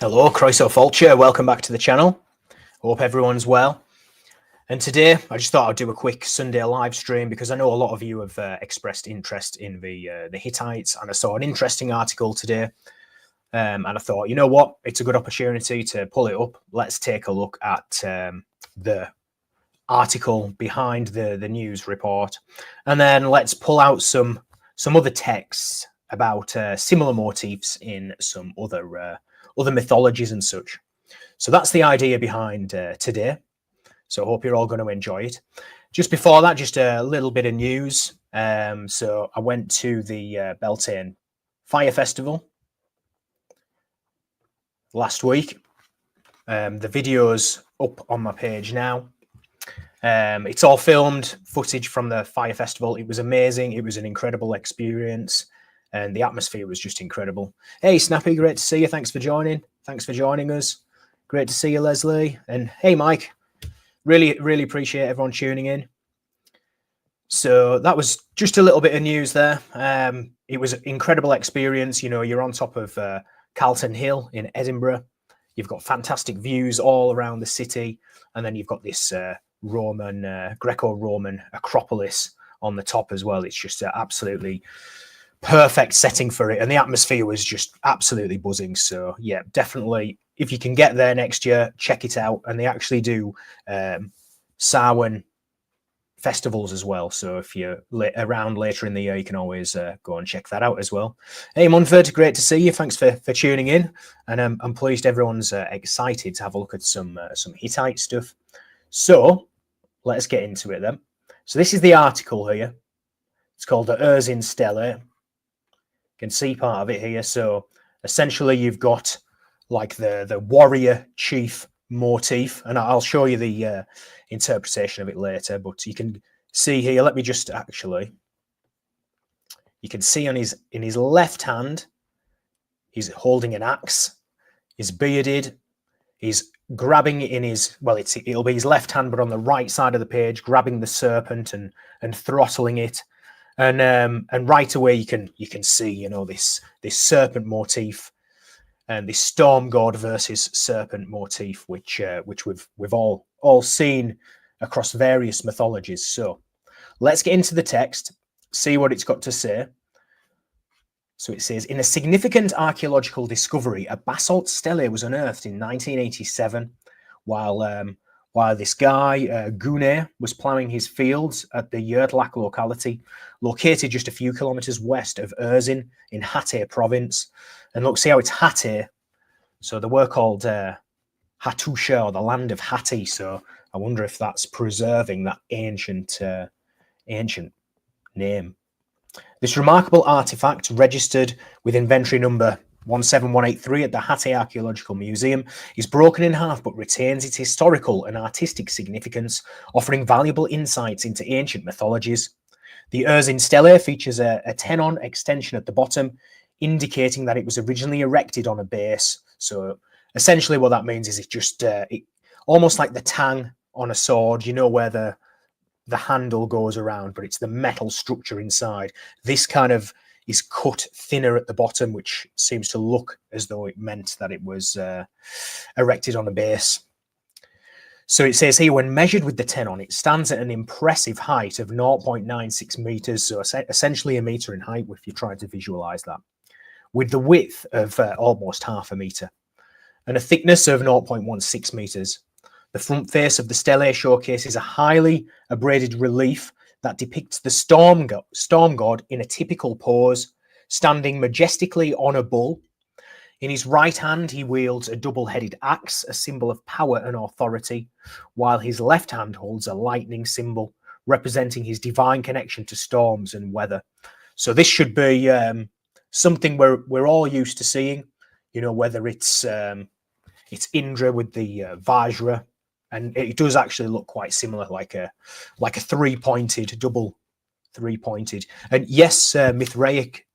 Hello, Croiso Fulcher. Welcome back to the channel. Hope everyone's well. And today, I just thought I'd do a quick Sunday live stream because I know a lot of you have expressed interest in the Hittites, and I saw an interesting article today. And I thought, you know what, it's a good opportunity to pull it up. Let's take a look at the article behind the news report, and then let's pull out some other texts about similar motifs in some other mythologies and such. So that's the idea behind today. So I hope you're all going to enjoy it. Just before that, just a little bit of news. So I went to the Beltane Fire Festival last week. The video's up on my page now. It's all filmed footage from the Fire Festival. It was amazing. It was an incredible experience, and the atmosphere was just incredible. Hey, Snappy, great to see you. Thanks for joining. Thanks for joining us. Great to see you, Leslie. And hey, Mike. Really appreciate everyone tuning in. So that was just a little bit of news there. It was an incredible experience. You know, you're on top of Calton Hill in Edinburgh. You've got fantastic views all around the city. And then you've got this Roman, Greco-Roman Acropolis on the top as well. It's just an absolutely perfect setting for it. And the atmosphere was just absolutely buzzing. So yeah, definitely, if you can get there next year, check it out. And they actually do Samhain festivals as well. So if you're around later in the year, you can always go and check that out as well. Hey, Munford, great to see you. Thanks for tuning in. And I'm pleased everyone's excited to have a look at some Hittite stuff. So let's get into it then. So this is the article here. It's called the Erzin Stele. You can see part of it here. So essentially you've got like the warrior chief motif, and I'll show you the interpretation of it later, but you can see here, let me just actually, you can see on in his left hand, he's holding an axe, he's bearded, he's grabbing in his, well, it'll be his left hand, but on the right side of the page, grabbing the serpent and throttling it. And right away you can see, you know, this serpent motif and this storm god versus serpent motif, which we've all seen across various mythologies. So let's get into the text, see what it's got to say. So it says, in a significant archaeological discovery, a basalt stele was unearthed in 1987 while this guy, Gune, was ploughing his fields at the Yurtlak locality, located just a few kilometers west of Erzin in Hittite province. And look, see how it's Hittite. So they were called Hattusha, or the land of Hatti. So I wonder if that's preserving that ancient name. This remarkable artifact, registered with inventory number 17183 at the Hittite Archaeological Museum, is broken in half but retains its historical and artistic significance, offering valuable insights into ancient mythologies. The Erzin Stele features a tenon extension at the bottom, indicating that it was originally erected on a base. So essentially what that means is it just almost like the tang on a sword, you know, where the handle goes around, but it's the metal structure inside. This kind of is cut thinner at the bottom, which seems to look as though it meant that it was erected on a base. So it says here, when measured with the tenon, it stands at an impressive height of 0.96 meters, so essentially a meter in height, if you're trying to visualize that, with the width of almost half a meter and a thickness of 0.16 meters. The front face of the stele showcases a highly abraded relief that depicts the storm god in a typical pose, standing majestically on a bull. In his right hand, he wields a double-headed axe, a symbol of power and authority, while his left hand holds a lightning symbol, representing his divine connection to storms and weather. So this should be something we're all used to seeing, you know, whether it's Indra with the Vajra, and it does actually look quite similar, like a three-pointed, double three-pointed. And yes, Mithraic,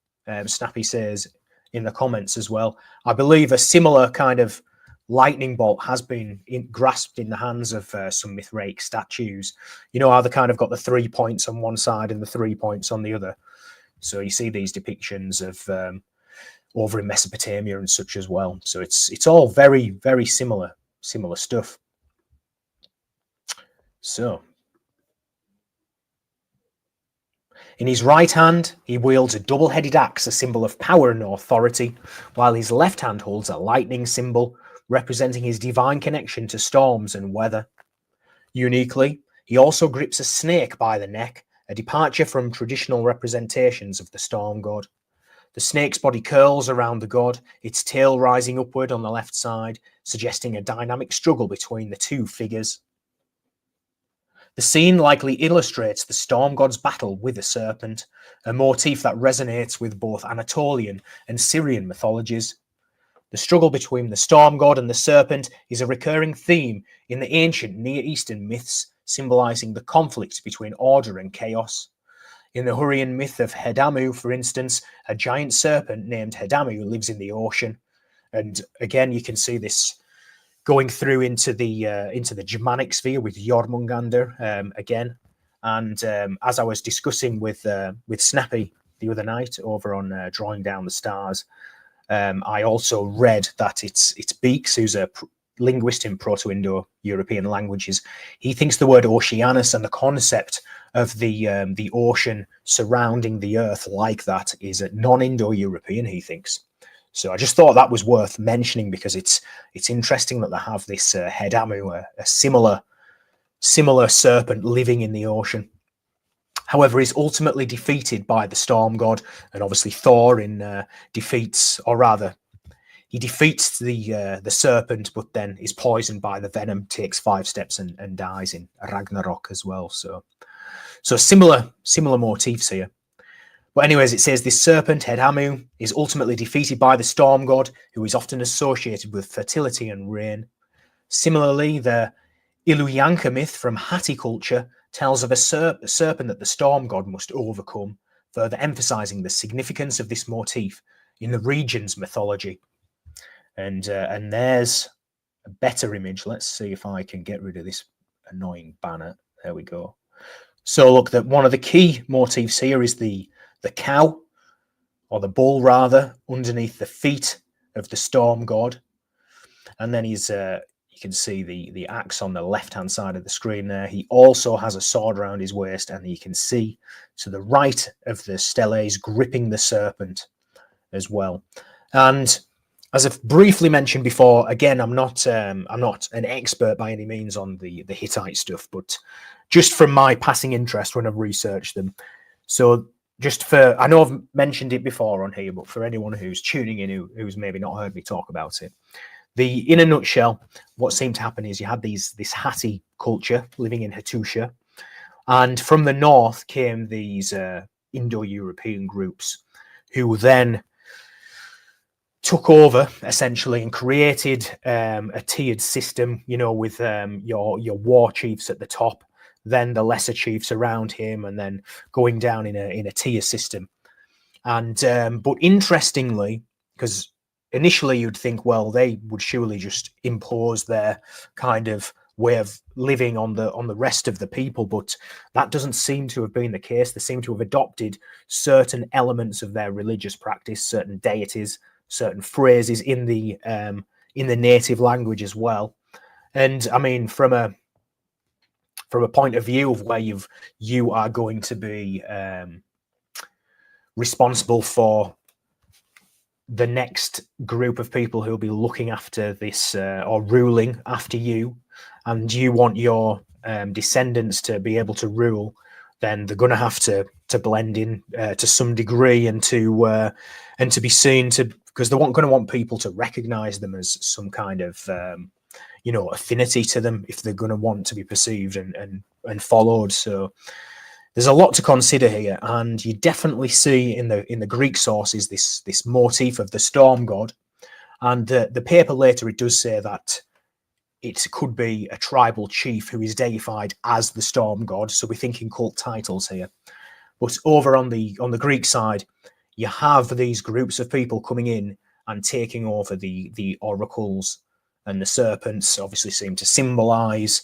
Snappy says in the comments as well, I believe a similar kind of lightning bolt has been grasped in the hands of some Mithraic statues. You know how they kind of got the 3 points on one side and the 3 points on the other. So you see these depictions of over in Mesopotamia and such as well. So it's all very, very similar stuff. So in his right hand, he wields a double-headed axe, a symbol of power and authority, while his left hand holds a lightning symbol, representing his divine connection to storms and weather. Uniquely, he also grips a snake by the neck, a departure from traditional representations of the storm god. The snake's body curls around the god, its tail rising upward on the left side, suggesting a dynamic struggle between the two figures. The scene likely illustrates the storm god's battle with the serpent, a motif that resonates with both Anatolian and Syrian mythologies. The struggle between the storm god and the serpent is a recurring theme in the ancient Near Eastern myths, symbolizing the conflict between order and chaos. In the Hurrian myth of Hedamu, for instance, a giant serpent named Hedamu lives in the ocean. And again, you can see this going through into the Germanic sphere with Jormungandr again. And as I was discussing with Snappy the other night over on Drawing Down the Stars, I also read that it's Beeks, who's a linguist in Proto-Indo-European languages. He thinks the word Oceanus and the concept of the ocean surrounding the Earth like that is a non-Indo-European, he thinks. So I just thought that was worth mentioning because it's interesting that they have this Hedamu, a similar serpent living in the ocean. However, he's ultimately defeated by the storm god, and obviously Thor defeats, or rather, he defeats the serpent, but then is poisoned by the venom, takes 5 steps and dies in Ragnarok as well. So similar motifs here. But anyways, it says this serpent, Hedamu, is ultimately defeated by the storm god, who is often associated with fertility and rain. Similarly, the Iluyanka myth from Hatti culture tells of a serpent that the storm god must overcome, further emphasizing the significance of this motif in the region's mythology. And there's a better image. Let's see if I can get rid of this annoying banner. There we go. So look, that one of the key motifs here is the cow, or the bull rather, underneath the feet of the storm god. And then he's you can see the axe on the left-hand side of the screen there. He also has a sword around his waist, and you can see to the right of the steles gripping the serpent as well. And as I've briefly mentioned before, again, I'm not an expert by any means on the Hittite stuff, but just from my passing interest when I've researched them. So just for, I know I've mentioned it before on here, but for anyone who's tuning in who's maybe not heard me talk about it, in a nutshell, what seemed to happen is you had this Hatti culture living in Hattusha, and from the north came these Indo-European groups who then took over essentially and created a tiered system, you know, with your war chiefs at the top, then the lesser chiefs around him, and then going down in a tier system. And but interestingly, because initially you'd think, well, they would surely just impose their kind of way of living on the rest of the people, but that doesn't seem to have been the case. They seem to have adopted certain elements of their religious practice, certain deities, certain phrases in the native language as well. And I mean, from a point of view of where you are going to be responsible for the next group of people who will be looking after this or ruling after you, and you want your descendants to be able to rule, then they're going to have to blend in to some degree and to be seen to, because they're going to want people to recognize them as some kind of affinity to them if they're going to want to be perceived and followed. So there's a lot to consider here, and you definitely see in the Greek sources this motif of the storm god. And the paper later, it does say that it could be a tribal chief who is deified as the storm god. So we're thinking cult titles here. But over on the Greek side, you have these groups of people coming in and taking over the oracles, and the serpents obviously seem to symbolize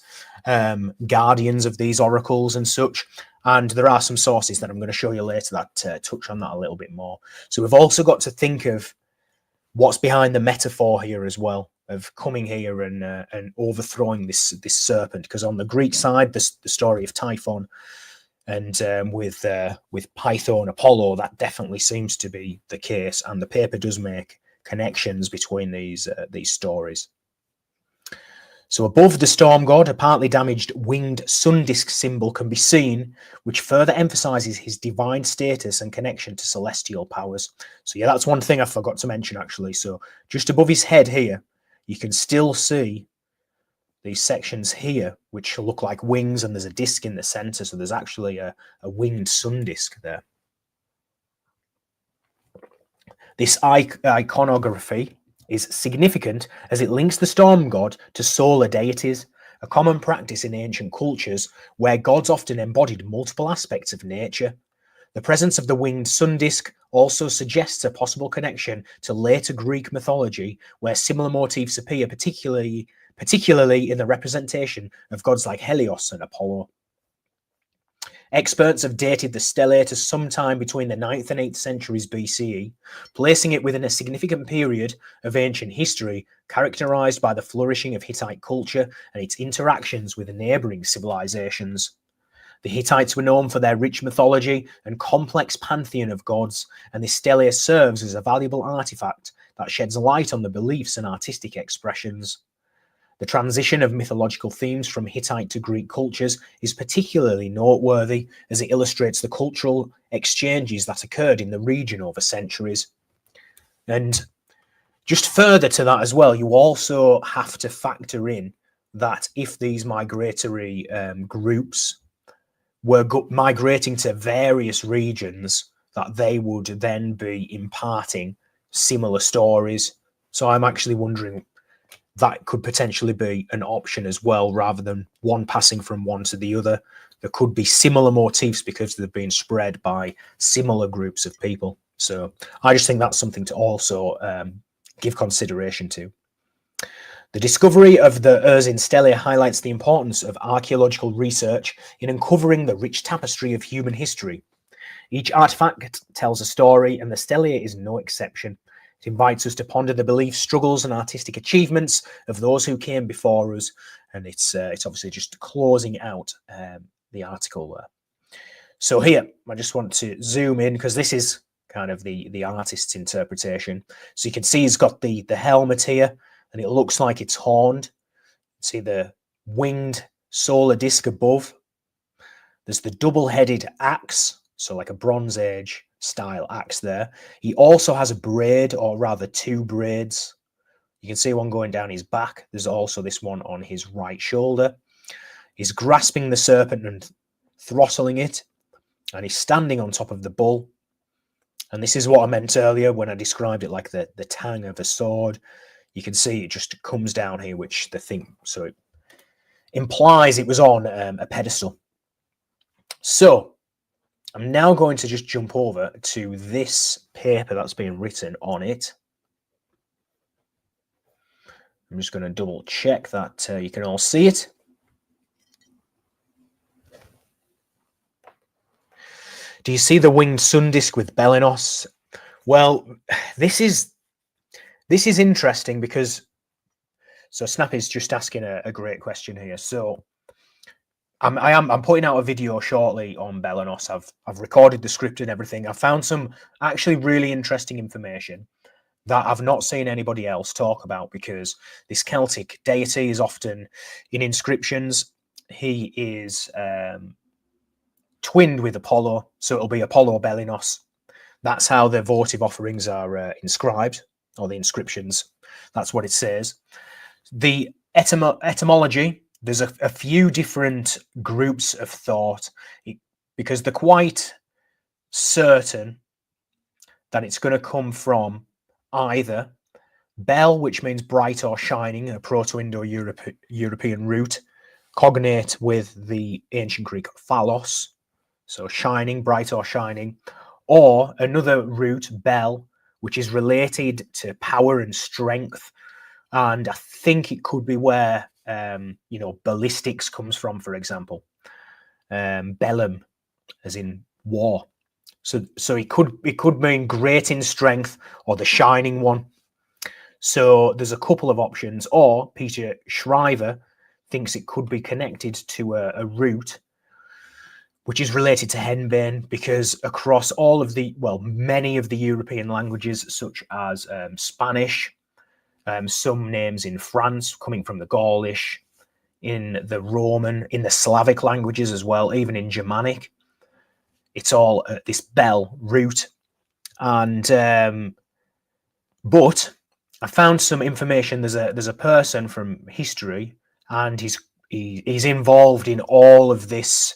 guardians of these oracles and such. And there are some sources that I'm going to show you later that touch on that a little bit more. So we've also got to think of what's behind the metaphor here as well of coming here and overthrowing this serpent, because on the Greek side, the story of Typhon and with Python, Apollo, that definitely seems to be the case, and the paper does make connections between these stories. So above the storm god, a partly damaged winged sun disk symbol can be seen, which further emphasizes his divine status and connection to celestial powers. So yeah, that's one thing I forgot to mention actually. So just above his head here, you can still see these sections here, which look like wings, and there's a disc in the center. So there's actually a winged sun disk there. This iconography is significant as it links the storm god to solar deities, a common practice in ancient cultures where gods often embodied multiple aspects of nature. The presence of the winged sun disk also suggests a possible connection to later Greek mythology, where similar motifs appear, particularly in the representation of gods like Helios and Apollo. Experts have dated the stele to sometime between the 9th and 8th centuries BCE, placing it within a significant period of ancient history characterized by the flourishing of Hittite culture and its interactions with neighboring civilizations. The Hittites were known for their rich mythology and complex pantheon of gods, and the stele serves as a valuable artifact that sheds light on the beliefs and artistic expressions. The transition of mythological themes from Hittite to Greek cultures is particularly noteworthy, as it illustrates the cultural exchanges that occurred in the region over centuries. And just further to that as well, you also have to factor in that if these migratory groups were migrating to various regions, that they would then be imparting similar stories. So I'm actually wondering, that could potentially be an option as well, rather than one passing from one to the other. There could be similar motifs because they've been spread by similar groups of people. So I just think that's something to also give consideration to. The discovery of the Erzin Stele highlights the importance of archaeological research in uncovering the rich tapestry of human history. Each artifact tells a story, and the stele is no exception. It invites us to ponder the beliefs, struggles, and artistic achievements of those who came before us, and it's obviously just closing out the article there. So here, I just want to zoom in because this is kind of the artist's interpretation. So you can see he's got the helmet here, and it looks like it's horned. See the winged solar disc above. There's the double-headed axe, so like a Bronze Age style axe there. He also has a braid, or rather two braids. You can see one going down his back. There's also this one on his right shoulder. He's grasping the serpent and throttling it, and he's standing on top of the bull. And this is what I meant earlier when I described it like the tang of a sword. You can see it just comes down here, which the thing, so it implies it was on a pedestal. So I'm now going to just jump over to this paper that's been written on it. I'm just going to double check that you can all see it. Do you see the winged sun disk with Belenos? Well, this is interesting because, so Snappy's just asking a great question here. So I'm putting out a video shortly on Belenos. I've recorded the script and everything. I found some actually really interesting information that I've not seen anybody else talk about, because this Celtic deity is often in inscriptions. He is twinned with Apollo, so it'll be Apollo Belenos. That's how the votive offerings are inscribed, or the inscriptions. That's what it says. The etymology, there's a few different groups of thought, because they're quite certain that it's going to come from either Bel, which means bright or shining, a Proto-Indo-European root, cognate with the ancient Greek phalos, so shining, bright or shining, or another root, Bel, which is related to power and strength. And I think it could be where ballistics comes from, for example. Bellum, as in war. So it could mean great in strength, or the shining one. So there's a couple of options, or Peter Shriver thinks it could be connected to a root which is related to henbane, because across all of the, well, many of the European languages, such as Spanish, some names in France coming from the Gaulish, in the Roman, in the Slavic languages as well, even in Germanic, it's all this bell root. And but I found some information. There's a person from history, and he's involved in all of this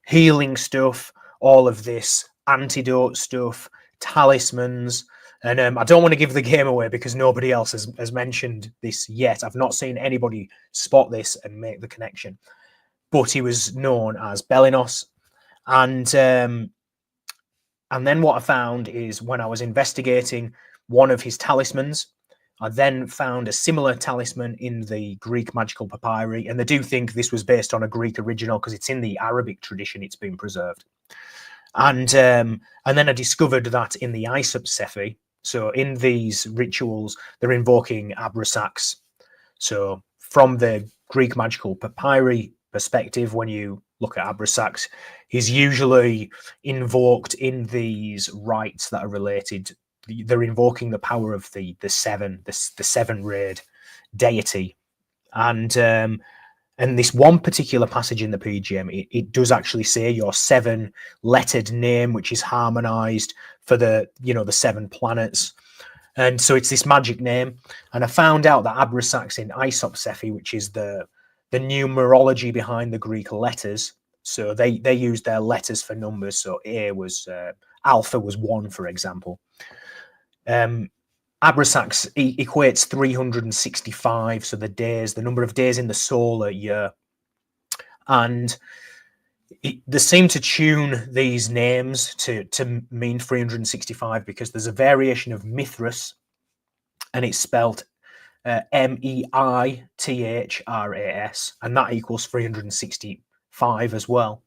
healing stuff, all of this antidote stuff, talismans. And I don't want to give the game away because nobody else has mentioned this yet. I've not seen anybody spot this and make the connection. But he was known as Belinos. And then what I found is, when I was investigating one of his talismans, I then found a similar talisman in the Greek magical papyri, and they do think this was based on a Greek original because it's in the Arabic tradition. It's been preserved, and then I discovered that in the Isopsephi. So in these rituals, they're invoking Abrasax. So from the Greek magical papyri perspective, when you look at Abrasax, he's usually invoked in these rites that are related. They're invoking the power of the seven-rayed deity, and this one particular passage in the PGM, it does actually say your 7-lettered name, which is harmonized for the seven planets, and so it's this magic name. And I found out that Abrasax in Isopsephi, which is the numerology behind the Greek letters, so they used their letters for numbers. So A was alpha was 1, for example. Abrasax equates 365, so the number of days in the solar year, and they seem to tune these names to mean 365 because there's a variation of Mithras, and it's spelled Meithras, and that equals 365 as well.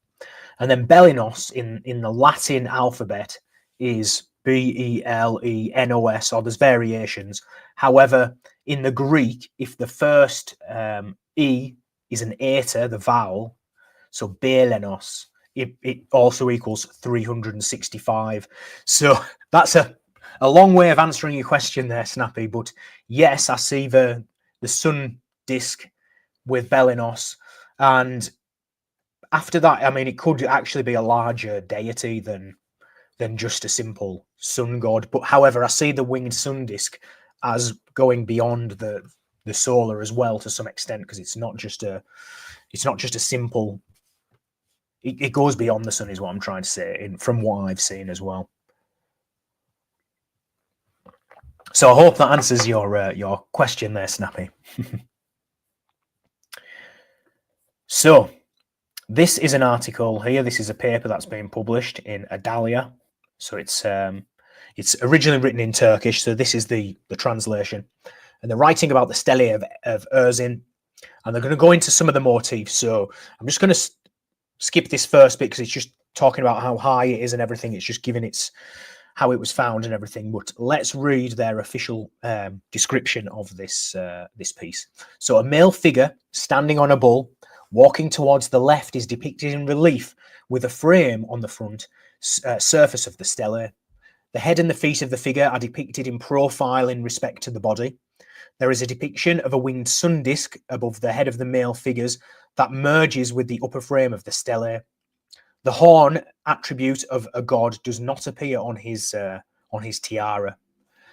And then Belinos in the Latin alphabet is Belenos, or there's variations. However, in the Greek, if the first E is an eta, the vowel, so Belenos, it also equals 365. So that's a long way of answering your question there, Snappy. But yes, I see the sun disk with Belenos, and after that, I mean, it could actually be a larger deity than just a simple sun god. But however, I see the winged sun disk as going beyond the solar as well to some extent, because it's not just a simple. It goes beyond the sun, is what I'm trying to say, from what I've seen as well. So I hope that answers your question there, Snappy. So this is an article here. This is a paper that's been published in Adalia. So it's originally written in Turkish. So this is the translation, and they're writing about the stele of Erzin, and they're going to go into some of the motifs. So I'm just going to skip this first bit because it's just talking about how high it is and everything. It's just giving how it was found and everything. But let's read their official description of this piece. So a male figure standing on a bull, walking towards the left, is depicted in relief with a frame on the front surface of the stele. The head and the feet of the figure are depicted in profile in respect to the body. There is a depiction of a winged sun disk above the head of the male figures that merges with the upper frame of the stele. The horn attribute of a god does not appear on his tiara.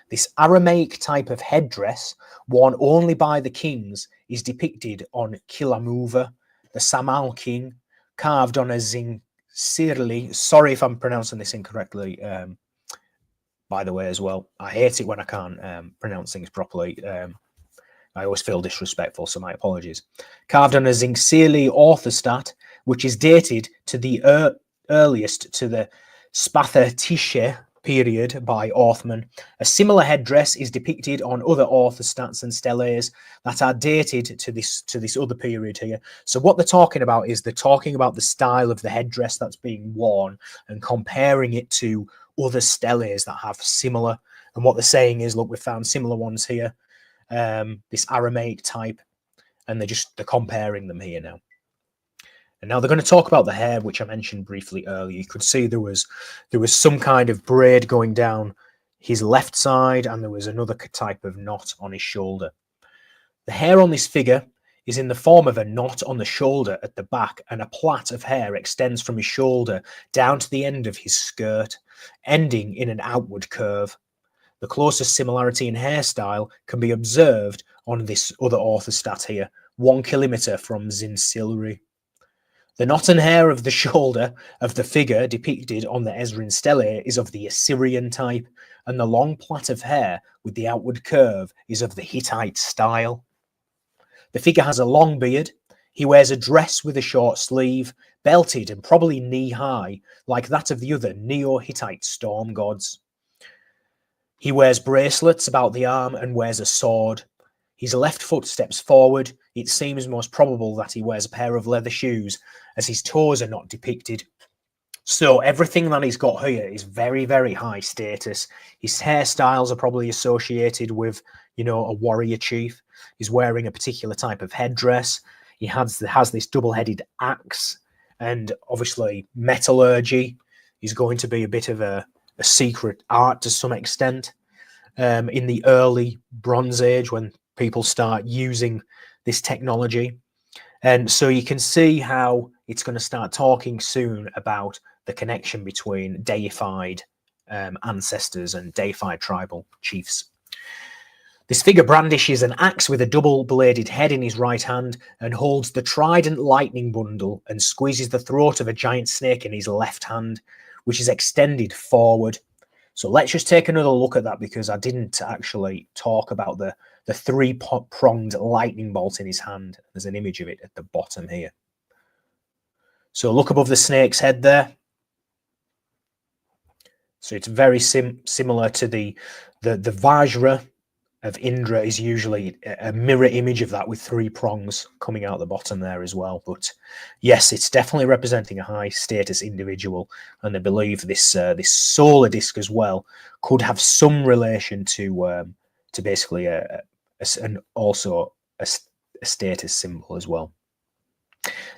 This Aramaic type of headdress, worn only by the kings, is depicted on Kilamuva, the Samal king, carved on a zincirli. Sorry if I'm pronouncing this incorrectly, by the way, as well. I hate it when I can't pronounce things properly. I always feel disrespectful, so my apologies. Carved on a zincirli orthostat, which is dated to the earliest to the Spatha-Tische period by Orthman. A similar headdress is depicted on other orthostats and steles that are dated to this other period here. So what they're talking about is they're talking about the style of the headdress that's being worn and comparing it to other steles that have similar. And what they're saying is, look, we've found similar ones here. this Aramaic type, and they're comparing them here now. And now they're going to talk about the hair, which I mentioned briefly earlier. You could see there was some kind of braid going down his left side, and there was another type of knot on his shoulder. The hair on this figure is in the form of a knot on the shoulder at the back, and a plait of hair extends from his shoulder down to the end of his skirt, ending in an outward curve. The closest similarity in hairstyle can be observed on this other orthostat here, 1 kilometre from Zincillery. The knot and hair of the shoulder of the figure depicted on the Erzin Stele is of the Assyrian type, and the long plait of hair with the outward curve is of the Hittite style. The figure has a long beard. He wears a dress with a short sleeve, belted and probably knee-high, like that of the other Neo-Hittite storm gods. He wears bracelets about the arm and wears a sword. His left foot steps forward. It seems most probable that he wears a pair of leather shoes, as his toes are not depicted. So everything that he's got here is very, very high status. His hairstyles are probably associated with, a warrior chief. He's wearing a particular type of headdress. He has this double-headed axe, and obviously metallurgy is going to be a bit of a secret art to some extent. In the early Bronze Age, when people start using this technology. And so you can see how it's going to start talking soon about the connection between deified ancestors and deified tribal chiefs. This figure brandishes an axe with a double-bladed head in his right hand and holds the trident lightning bundle and squeezes the throat of a giant snake in his left hand, which is extended forward. So let's just take another look at that, because I didn't actually talk about the three-pronged lightning bolt in his hand. There's an image of it at the bottom here. So look above the snake's head there. So it's very similar to the Vajra of Indra is usually a mirror image of that, with 3 prongs coming out the bottom there as well. But yes, it's definitely representing a high status individual, and I believe this solar disc as well could have some relation to basically also a status symbol as well.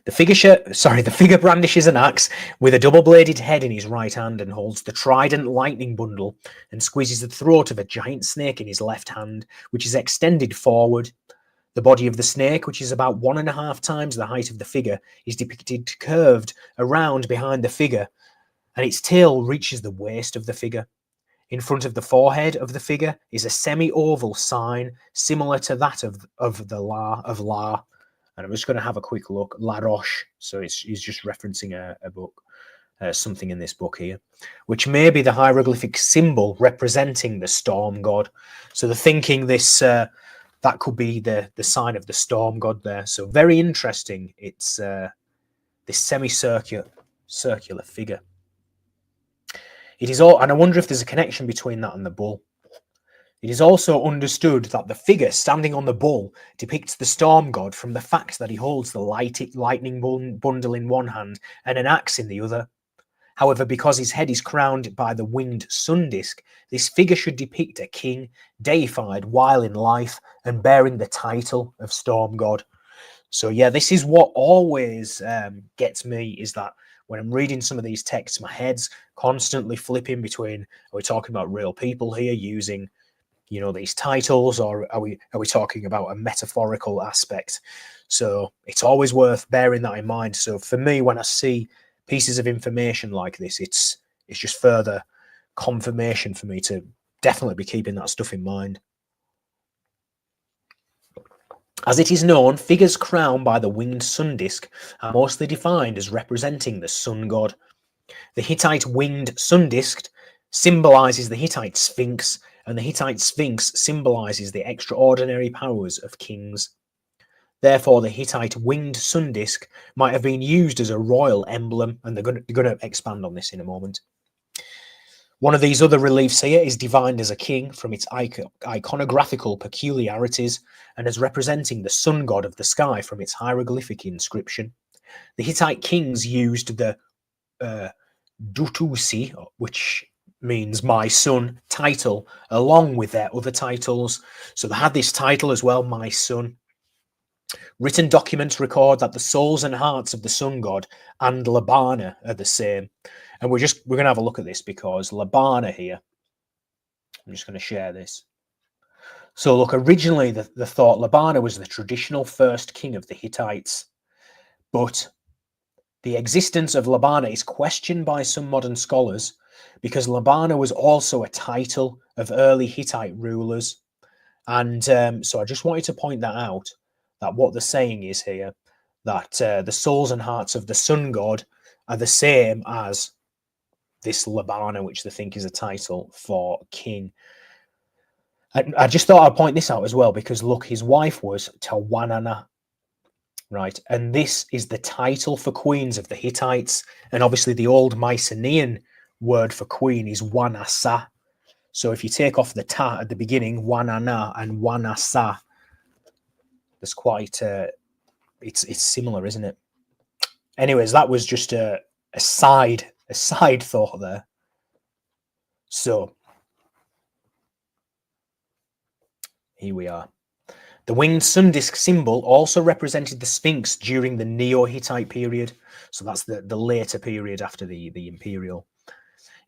The figure brandishes an axe with a double-bladed head in his right hand and holds the trident lightning bundle and squeezes the throat of a giant snake in his left hand, which is extended forward. The body of the snake, which is about 1.5 times the height of the figure, is depicted curved around behind the figure, and its tail reaches the waist of the figure. In front of the forehead of the figure is a semi-oval sign similar to that of La. And I'm just going to have a quick look. La Roche. So he's just referencing a book, something in this book here, which may be the hieroglyphic symbol representing the storm god. So they're thinking this that could be the sign of the storm god there. So very interesting. It's this semicircular figure. It is all, and I wonder if there's a connection between that and the bull. It is also understood that the figure standing on the bull depicts the storm god from the fact that he holds the lightning bundle in one hand and an axe in the other. However, because his head is crowned by the winged sun disk, this figure should depict a king, deified while in life and bearing the title of storm god. So yeah, this is what always gets me, is that when I'm reading some of these texts, my head's constantly flipping between, are we talking about real people here using these titles, or are we talking about a metaphorical aspect? So it's always worth bearing that in mind. So for me, when I see pieces of information like this, it's just further confirmation for me to definitely be keeping that stuff in mind. As it is known, figures crowned by the winged sun disk are mostly defined as representing the sun god. The Hittite winged sun disk symbolizes the Hittite Sphinx, and the Hittite Sphinx symbolizes the extraordinary powers of kings. Therefore, the Hittite winged sun disk might have been used as a royal emblem, and they're going to expand on this in a moment. One of these other reliefs here is divined as a king from its iconographical peculiarities and as representing the sun god of the sky from its hieroglyphic inscription. The Hittite kings used the dutusi, which means my son title, along with their other titles. So they had this title as well, my son. Written documents record that the souls and hearts of the sun god and Labana are the same. And we're going to have a look at this because Labana here, I'm just going to share this. So look, originally the thought Labana was the traditional first king of the Hittites, but the existence of Labana is questioned by some modern scholars because Labana was also a title of early Hittite rulers. And so I just wanted to point that out, that what they're saying is here, that the souls and hearts of the sun god are the same as this Labana, which they think is a title for king. I just thought I'd point this out as well, because look, his wife was Tawanana, right? And this is the title for queens of the Hittites. And obviously the old Mycenaean word for queen is Wanasa. So if you take off the ta at the beginning, Wanana and Wanasa, there's quite, it's similar, isn't it? Anyways, that was just a side thought there. So here we are. The winged sun disk symbol also represented the Sphinx during the Neo-Hittite period. So that's the later period after the imperial.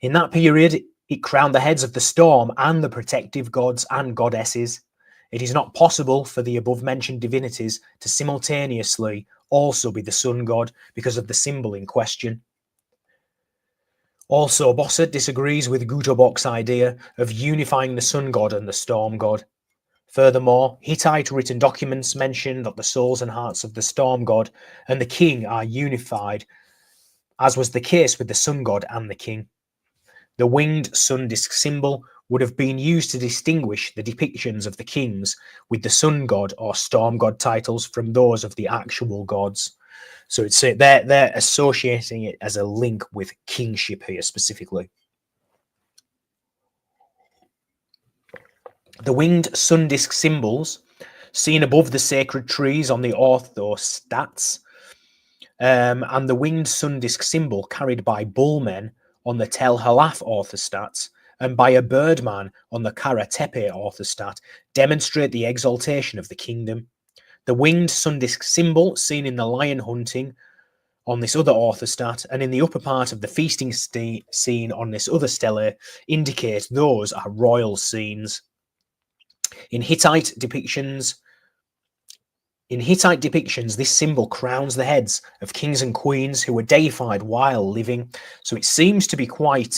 In that period, it crowned the heads of the storm and the protective gods and goddesses. It is not possible for the above-mentioned divinities to simultaneously also be the sun god because of the symbol in question. Also, Bossert disagrees with Gutobok's idea of unifying the sun god and the storm god. Furthermore, Hittite written documents mention that the souls and hearts of the storm god and the king are unified, as was the case with the sun god and the king. The winged sun disk symbol would have been used to distinguish the depictions of the kings with the sun god or storm god titles from those of the actual gods. So it's they're associating it as a link with kingship here specifically. The winged sun disk symbols seen above the sacred trees on the orthostats, and the winged sun disk symbol carried by bullmen on the Tel Halaf orthostats and by a birdman on the Kara Tepe orthostat demonstrate the exaltation of the kingdom. The winged sun disk symbol seen in the lion hunting on this other orthostat and in the upper part of the feasting scene on this other stele indicate those are royal scenes. In Hittite depictions, this symbol crowns the heads of kings and queens who were deified while living. So it seems to be quite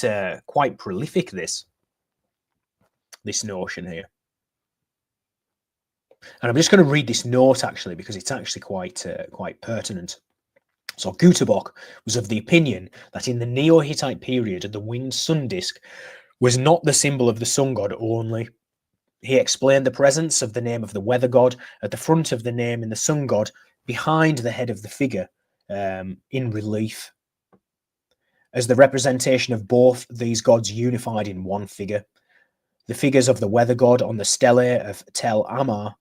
prolific, this notion here. And I'm just going to read this note actually, because it's actually quite pertinent. So Gutobok was of the opinion that in the Neo-Hittite period, the winged sun disk was not the symbol of the sun god only. He explained the presence of the name of the weather god at the front of the name in the sun god, behind the head of the figure, in relief, as the representation of both these gods unified in one figure. The figures of the weather god on the stele of Tel Amar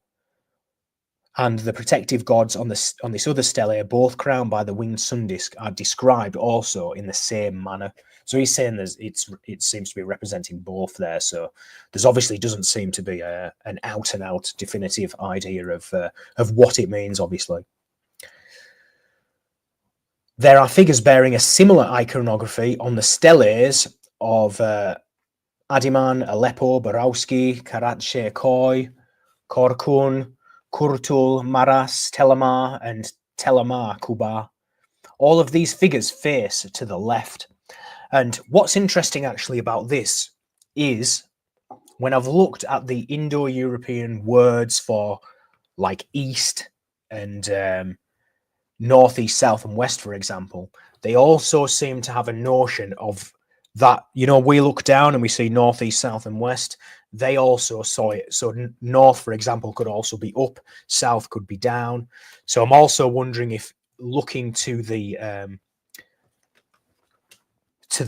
and the protective gods on this other stele, both crowned by the winged sun disk, are described also in the same manner. So he's saying it seems to be representing both there. So there's obviously doesn't seem to be an out-and-out definitive idea of what it means, obviously. There are figures bearing a similar iconography on the steles of Adiman, Aleppo, Borowski, Karatche Koi, Korkun, Kurtul, Maras, Telamar, and Telamar Kuba. All of these figures face to the left. And what's interesting actually about this is when I've looked at the Indo-European words for like east and northeast, south, and west, for example, they also seem to have a notion of that, we look down and we see northeast, south, and west. They also saw it. So north, for example, could also be up, south could be down. So I'm also wondering if looking to the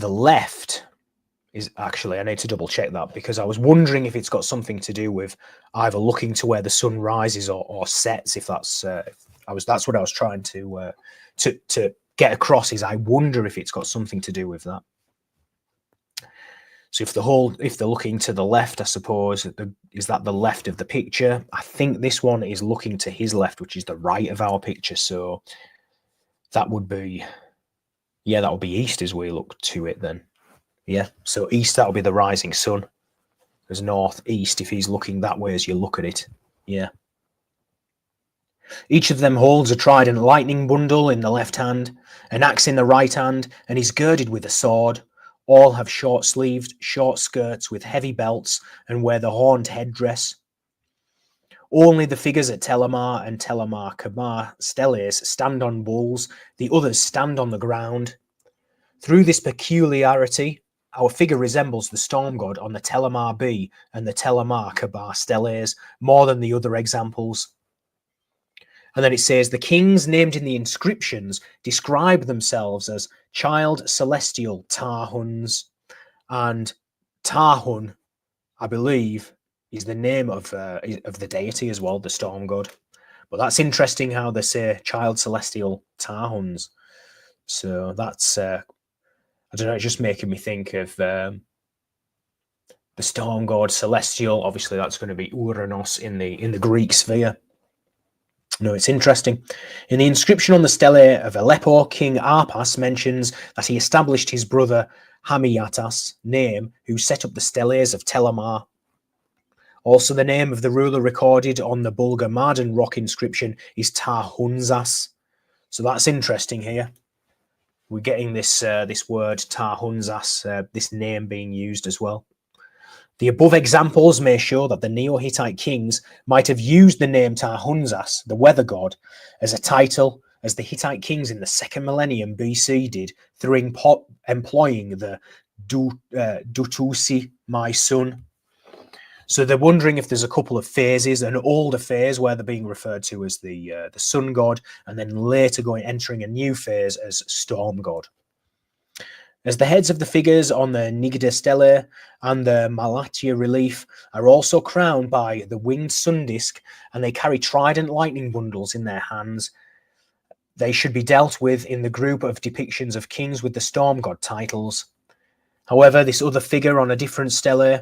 left is actually, I need to double check that, because I was wondering if it's got something to do with either looking to where the sun rises or sets. If that's that's what I was trying to get across, is I wonder if it's got something to do with that. So if they're looking to the left, I suppose, is that the left of the picture? I think this one is looking to his left, which is the right of our picture. So that would be, yeah, that would be east as we look to it then. Yeah, so east, that would be the rising sun. There's north, east, if he's looking that way as you look at it. Yeah. Each of them holds a trident lightning bundle in the left hand, an axe in the right hand, and is girded with a sword. All have short-sleeved, short skirts with heavy belts and wear the horned headdress. Only the figures at Telamar and Telamar Kamar steles stand on bulls, the others stand on the ground. Through this peculiarity, our figure resembles the storm god on the Telamar B and the Telamar Kabar steles more than the other examples. And then it says, the kings named in the inscriptions describe themselves as child celestial Tarhuns. And Tarhun, I believe, is the name of the deity as well, the storm god. But that's interesting how they say child celestial Tarhuns. So that's, I don't know, it's just making me think of the storm god celestial. Obviously, that's going to be Uranos in the Greek sphere. No, it's interesting. In the inscription on the stele of Aleppo, King Arpas mentions that he established his brother Hamiatas' name, who set up the steles of Telamar. Also, the name of the ruler recorded on the Bulgar Mardan rock inscription is Tarhunzas. So that's interesting here. We're getting this this word Tarhunzas, this name being used as well. The above examples may show that the Neo-Hittite kings might have used the name Tarhunzas, the weather god, as a title, as the Hittite kings in the 2nd millennium BC did, through employing the Dutusi, my son. So they're wondering if there's a couple of phases, an older phase where they're being referred to as the sun god, and then later entering a new phase as storm god. As the heads of the figures on the Nigda stele and the Malatya relief are also crowned by the winged sun disk, and they carry trident lightning bundles in their hands, they should be dealt with in the group of depictions of kings with the storm god titles. However, this other figure on a different stele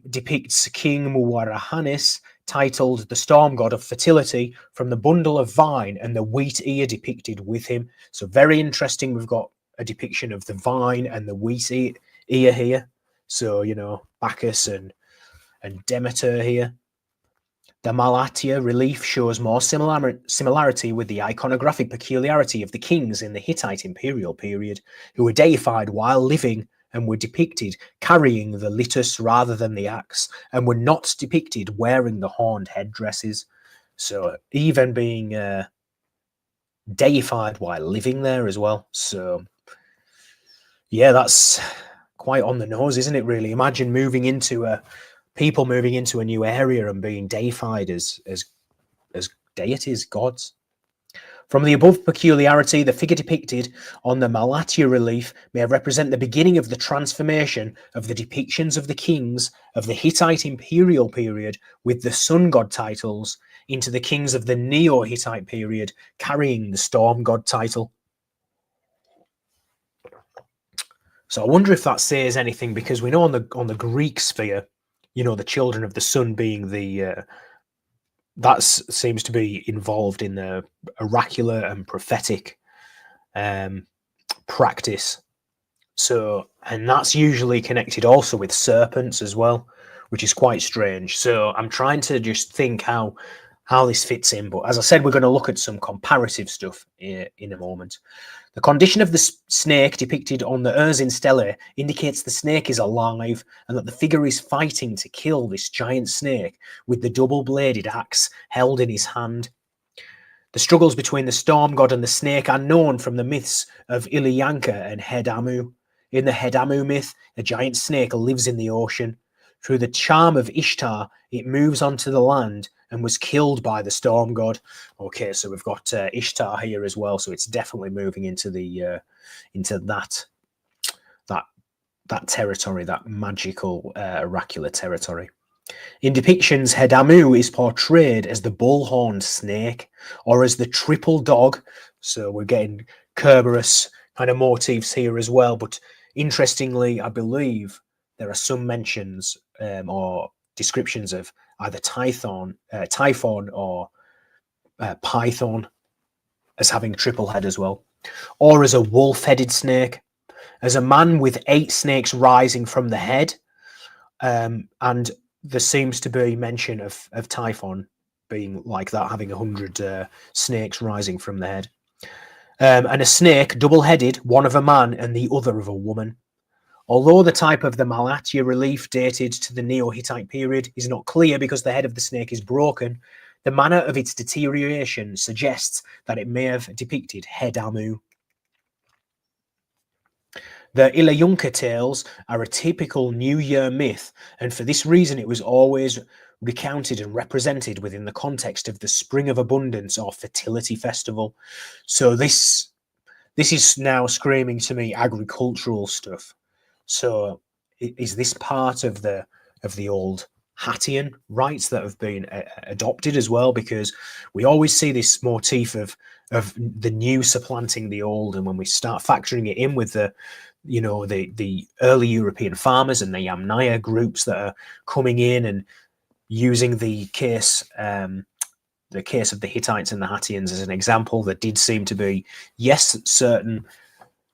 depicts King Muwarahanis, titled the storm god of fertility, from the bundle of vine and the wheat ear depicted with him. So very interesting. We've got a depiction of the vine and the wheat ear here. So, you know, Bacchus and Demeter here. The Malatya relief shows more similarity with the iconographic peculiarity of the kings in the Hittite imperial period, who were deified while living and were depicted carrying the litus rather than the axe, and were not depicted wearing the horned headdresses. So even being deified while living there as well. So yeah, that's quite on the nose, isn't it, really? Imagine people moving into a new area and being deified as deities, gods. From the above peculiarity, the figure depicted on the Malatya relief may represent the beginning of the transformation of the depictions of the kings of the Hittite imperial period with the sun god titles into the kings of the Neo-Hittite period carrying the storm god title. So I wonder if that says anything, because we know on the Greek sphere, you know, the children of the sun being that seems to be involved in the oracular and prophetic practice. So, and that's usually connected also with serpents as well, which is quite strange. So I'm trying to just think how this fits in. But as I said, we're going to look at some comparative stuff in a moment. The condition of the snake depicted on the Erzin Stele indicates the snake is alive and that the figure is fighting to kill this giant snake with the double-bladed axe held in his hand. The struggles between the storm god and the snake are known from the myths of Ilyanka and Hedamu. In the Hedamu myth, a giant snake lives in the ocean. Through the charm of Ishtar, it moves onto the land and was killed by the storm god. Okay, so we've got Ishtar here as well, so it's definitely moving into the into that territory, that magical oracular territory. In depictions, Hedamu is portrayed as the bull-horned snake or as the triple dog. So we're getting Kerberos kind of motifs here as well. But interestingly, I believe there are some mentions or descriptions of either Typhon or Python as having a triple head as well, or as a wolf-headed snake, as a man with 8 snakes rising from the head, and there seems to be mention of Typhon being like that, having 100 snakes rising from the head. And a snake, double-headed, one of a man and the other of a woman. Although the type of the Malatya relief dated to the Neo-Hittite period is not clear because the head of the snake is broken, the manner of its deterioration suggests that it may have depicted Head Amu. The Ilayunka tales are a typical New Year myth, and for this reason it was always recounted and represented within the context of the Spring of Abundance or Fertility Festival. So this is now screaming to me agricultural stuff. So is this part of the old Hattian rites that have been adopted as well? Because we always see this motif of the new supplanting the old, and when we start factoring it in with the early European farmers and the Yamnaya groups that are coming in and using the case of the Hittites and the Hattians as an example, there did seem to be, yes, certain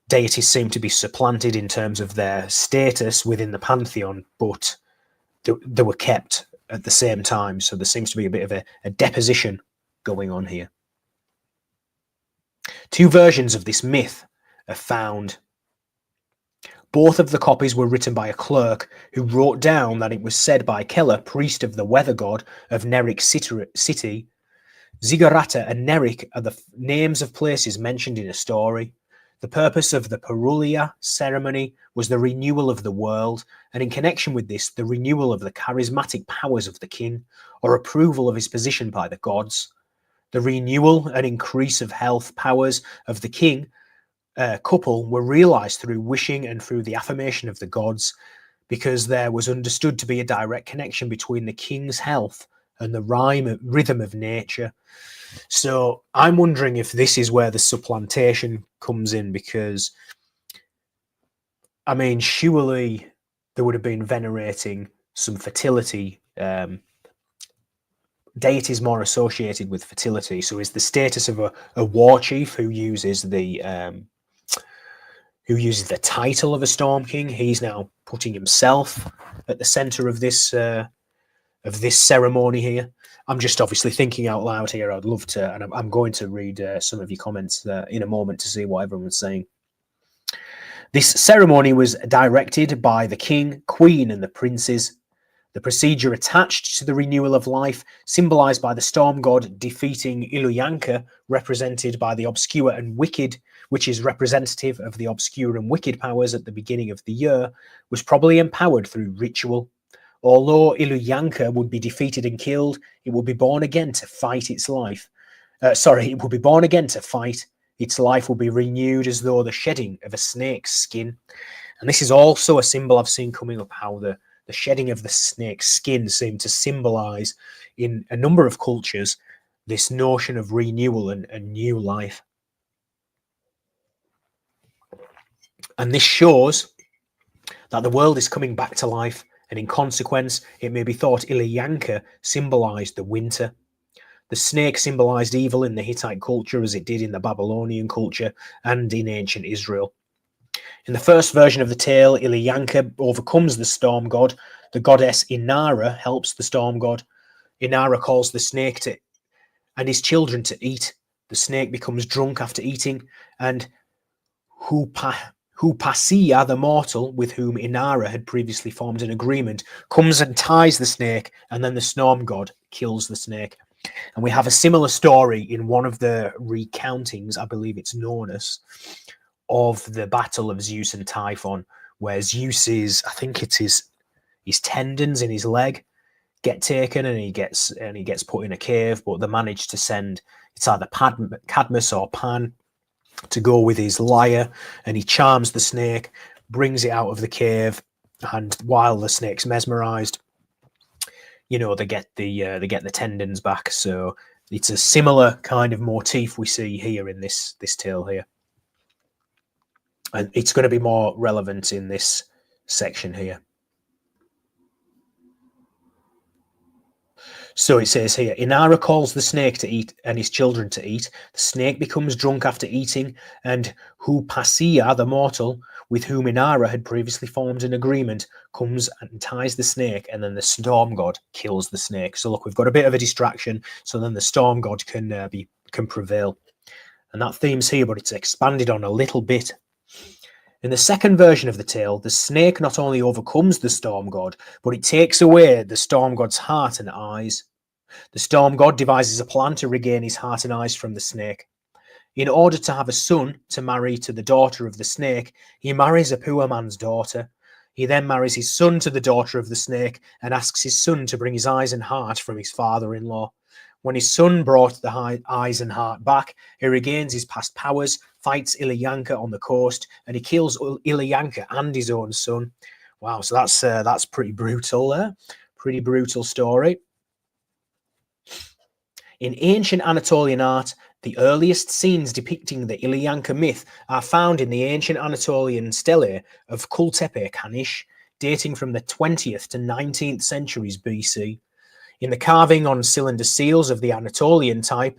deities seem to be supplanted in terms of their status within the pantheon, but they were kept at the same time. So there seems to be a bit of a deposition going on here. 2 versions of this myth are found. Both of the copies were written by a clerk who wrote down that it was said by Keller, priest of the weather god of Nerik city. Zigurata and Nerik are the names of places mentioned in a story. The purpose of the Parulia ceremony was the renewal of the world, and in connection with this, the renewal of the charismatic powers of the king, or approval of his position by the gods. The renewal and increase of health powers of the king couple were realized through wishing and through the affirmation of the gods, because there was understood to be a direct connection between the king's health and the rhythm of nature. So I'm wondering if this is where the supplantation comes in, because I mean, surely there would have been venerating some fertility deities more associated with fertility. So is the status of a war chief who uses the title of a storm king, he's now putting himself at the center of this ceremony here? I'm just obviously thinking out loud here. I'd love to, and I'm going to read some of your comments in a moment to see what everyone's saying. This ceremony was directed by the king, queen, and the princes. The procedure attached to the renewal of life, symbolized by the storm god defeating Iluyanka, represented by the obscure and wicked, which is representative of the obscure and wicked powers at the beginning of the year, was probably empowered through ritual. Although Iluyanka would be defeated and killed, it would be born again to fight its life. It would be born again to fight. Its life will be renewed as though the shedding of a snake's skin. And this is also a symbol I've seen coming up, how the shedding of the snake's skin seemed to symbolize in a number of cultures this notion of renewal and new life. And this shows that the world is coming back to life, and in consequence, it may be thought Iluyanka symbolized the winter. The snake symbolized evil in the Hittite culture, as it did in the Babylonian culture and in ancient Israel. In the first version of the tale, Iluyanka overcomes the storm god. The goddess Inara helps the storm god. Inara calls the snake and his children to eat. The snake becomes drunk after eating, and Hupasiya, the mortal, with whom Inara had previously formed an agreement, comes and ties the snake, and then the storm god kills the snake. And we have a similar story in one of the recountings, I believe it's Nornus, of the battle of Zeus and Typhon, where Zeus's, I think it's his tendons in his leg get taken, and he gets put in a cave, but they manage to send, it's either Cadmus or Pan, to go with his lyre, and he charms the snake, brings it out of the cave, and while the snake's mesmerized, they get the tendons back. So it's a similar kind of motif we see here in this tale here, and it's going to be more relevant in this section here. So it says here, Inara calls the snake to eat and his children to eat. The snake becomes drunk after eating, and Hupasiya, the mortal, with whom Inara had previously formed an agreement, comes and ties the snake, and then the storm god kills the snake. So look, we've got a bit of a distraction, so then the storm god can prevail. And that theme's here, but it's expanded on a little bit. In the second version of the tale, the snake not only overcomes the storm god, but it takes away the storm god's heart and eyes. The storm god devises a plan to regain his heart and eyes from the snake. In order to have a son to marry to the daughter of the snake, he marries a poor man's daughter. He then marries his son to the daughter of the snake and asks his son to bring his eyes and heart from his father-in-law. When his son brought the eyes and heart back, he regains his past powers, fights Ilyanka on the coast, and he kills Ilyanka and his own son. Wow, so that's pretty brutal there. Pretty brutal story. In ancient Anatolian art, the earliest scenes depicting the Ilyanka myth are found in the ancient Anatolian stele of Kultepe Kanish, dating from the 20th to 19th centuries BC. In the carving on cylinder seals of the Anatolian type,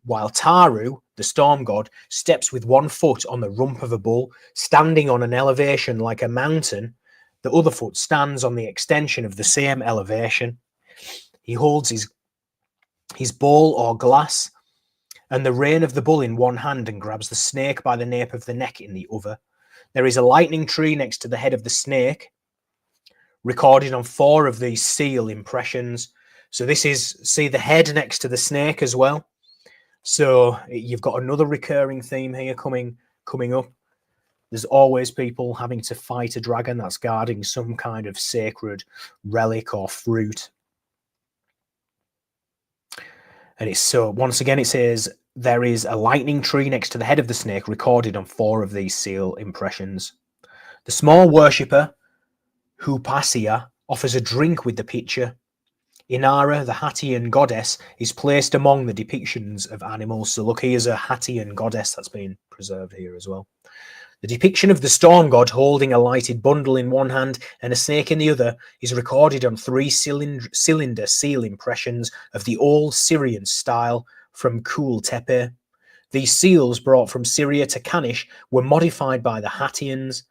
while Taru, the storm god, steps with one foot on the rump of a bull, standing on an elevation like a mountain, the other foot stands on the extension of the same elevation. He holds his bowl or glass and the rein of the bull in one hand and grabs the snake by the nape of the neck in the other. There is a lightning tree next to the head of the snake, recorded on 4 of these seal impressions. So this is, see the head next to the snake as well. So you've got another recurring theme here coming up. There's always people having to fight a dragon that's guarding some kind of sacred relic or fruit. And it's so, once again, it says, there is a lightning tree next to the head of the snake recorded on 4 of these seal impressions. The small worshipper, Hupasiya, offers a drink with the pitcher. Inara, the Hittite goddess, is placed among the depictions of animals. So look, here's a Hittite goddess that's been preserved here as well. The depiction of the storm god holding a lighted bundle in one hand and a snake in the other is recorded on 3 cylinder seal impressions of the old Syrian style from Kul Tepe. These seals brought from Syria to Kanish were modified by the Hittians.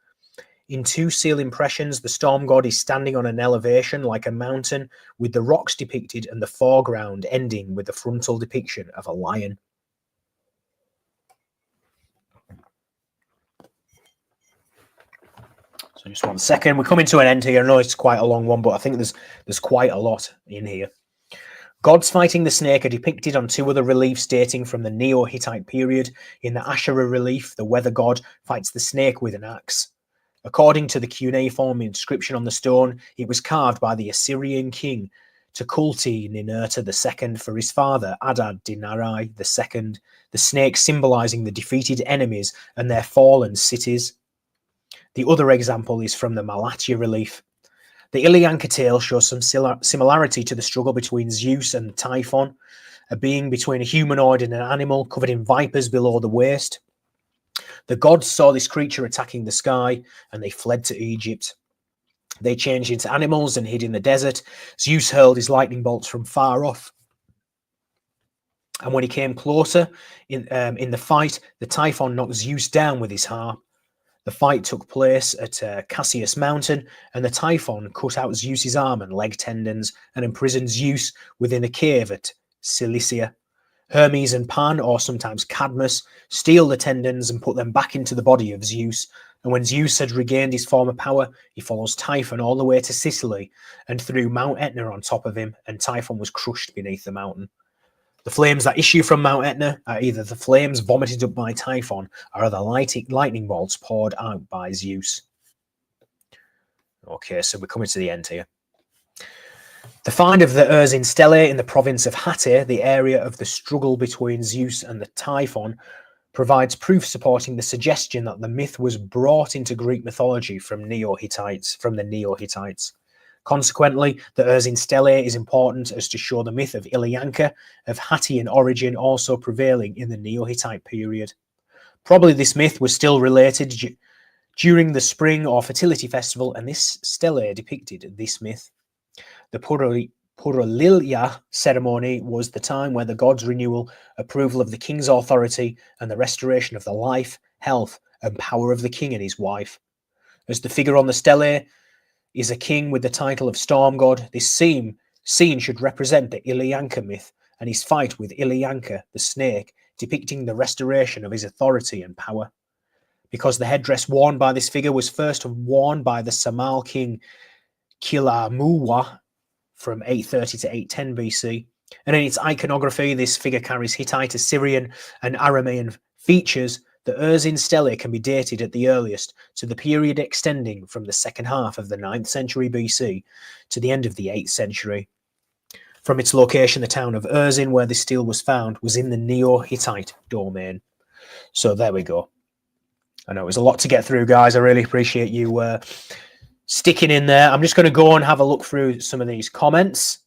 In 2 seal impressions, the storm god is standing on an elevation like a mountain, with the rocks depicted and the foreground ending with the frontal depiction of a lion. So just one second. We're coming to an end here. I know it's quite a long one, but I think there's quite a lot in here. Gods fighting the snake are depicted on 2 other reliefs dating from the Neo-Hittite period. In the Asherah relief, the weather god fights the snake with an axe. According to the cuneiform inscription on the stone, it was carved by the Assyrian king Tukulti-Ninurta II for his father Adad-Dinarai II, the snake symbolizing the defeated enemies and their fallen cities. The other example is from the Malatya relief. The Ilyanka tale shows some similarity to the struggle between Zeus and Typhon, a being between a humanoid and an animal covered in vipers below the waist. The gods saw this creature attacking the sky, and they fled to Egypt. They changed into animals and hid in the desert. Zeus hurled his lightning bolts from far off. And when he came closer in the fight, the Typhon knocked Zeus down with his harp. The fight took place at Cassius Mountain, and the Typhon cut out Zeus's arm and leg tendons and imprisoned Zeus within a cave at Cilicia. Hermes and Pan, or sometimes Cadmus, steal the tendons and put them back into the body of Zeus. And when Zeus had regained his former power, he follows Typhon all the way to Sicily and threw Mount Etna on top of him, and Typhon was crushed beneath the mountain. The flames that issue from Mount Etna are either the flames vomited up by Typhon or the lightning bolts poured out by Zeus. Okay, so we're coming to the end here. The find of the Erzin Stele in the province of Hittite, the area of the struggle between Zeus and the Typhon, provides proof supporting the suggestion that the myth was brought into Greek mythology from the Neo-Hittites. Consequently, the Erzin Stele is important as to show the myth of Ilyanka of Hittite origin also prevailing in the Neo-Hittite period. Probably this myth was still related during the spring or fertility festival, and this stele depicted this myth. The Purulilya ceremony was the time where the gods' renewal, approval of the king's authority, and the restoration of the life, health, and power of the king and his wife. As the figure on the stele is a king with the title of storm god, this scene should represent the Ilyanka myth and his fight with Ilyanka, the snake, depicting the restoration of his authority and power. Because the headdress worn by this figure was first worn by the Samal king Kilamuwa from 830 to 810 BC, and in its iconography, this figure carries Hittite, Assyrian, and Aramaean features. The Erzin Stele can be dated at the earliest to the period extending from the second half of the 9th century BC to the end of the 8th century. From its location, the town of Erzin, where this stele was found, was in the Neo-Hittite domain. So there we go. I know it was a lot to get through, guys. I really appreciate you sticking in there. I'm just going to go and have a look through some of these comments.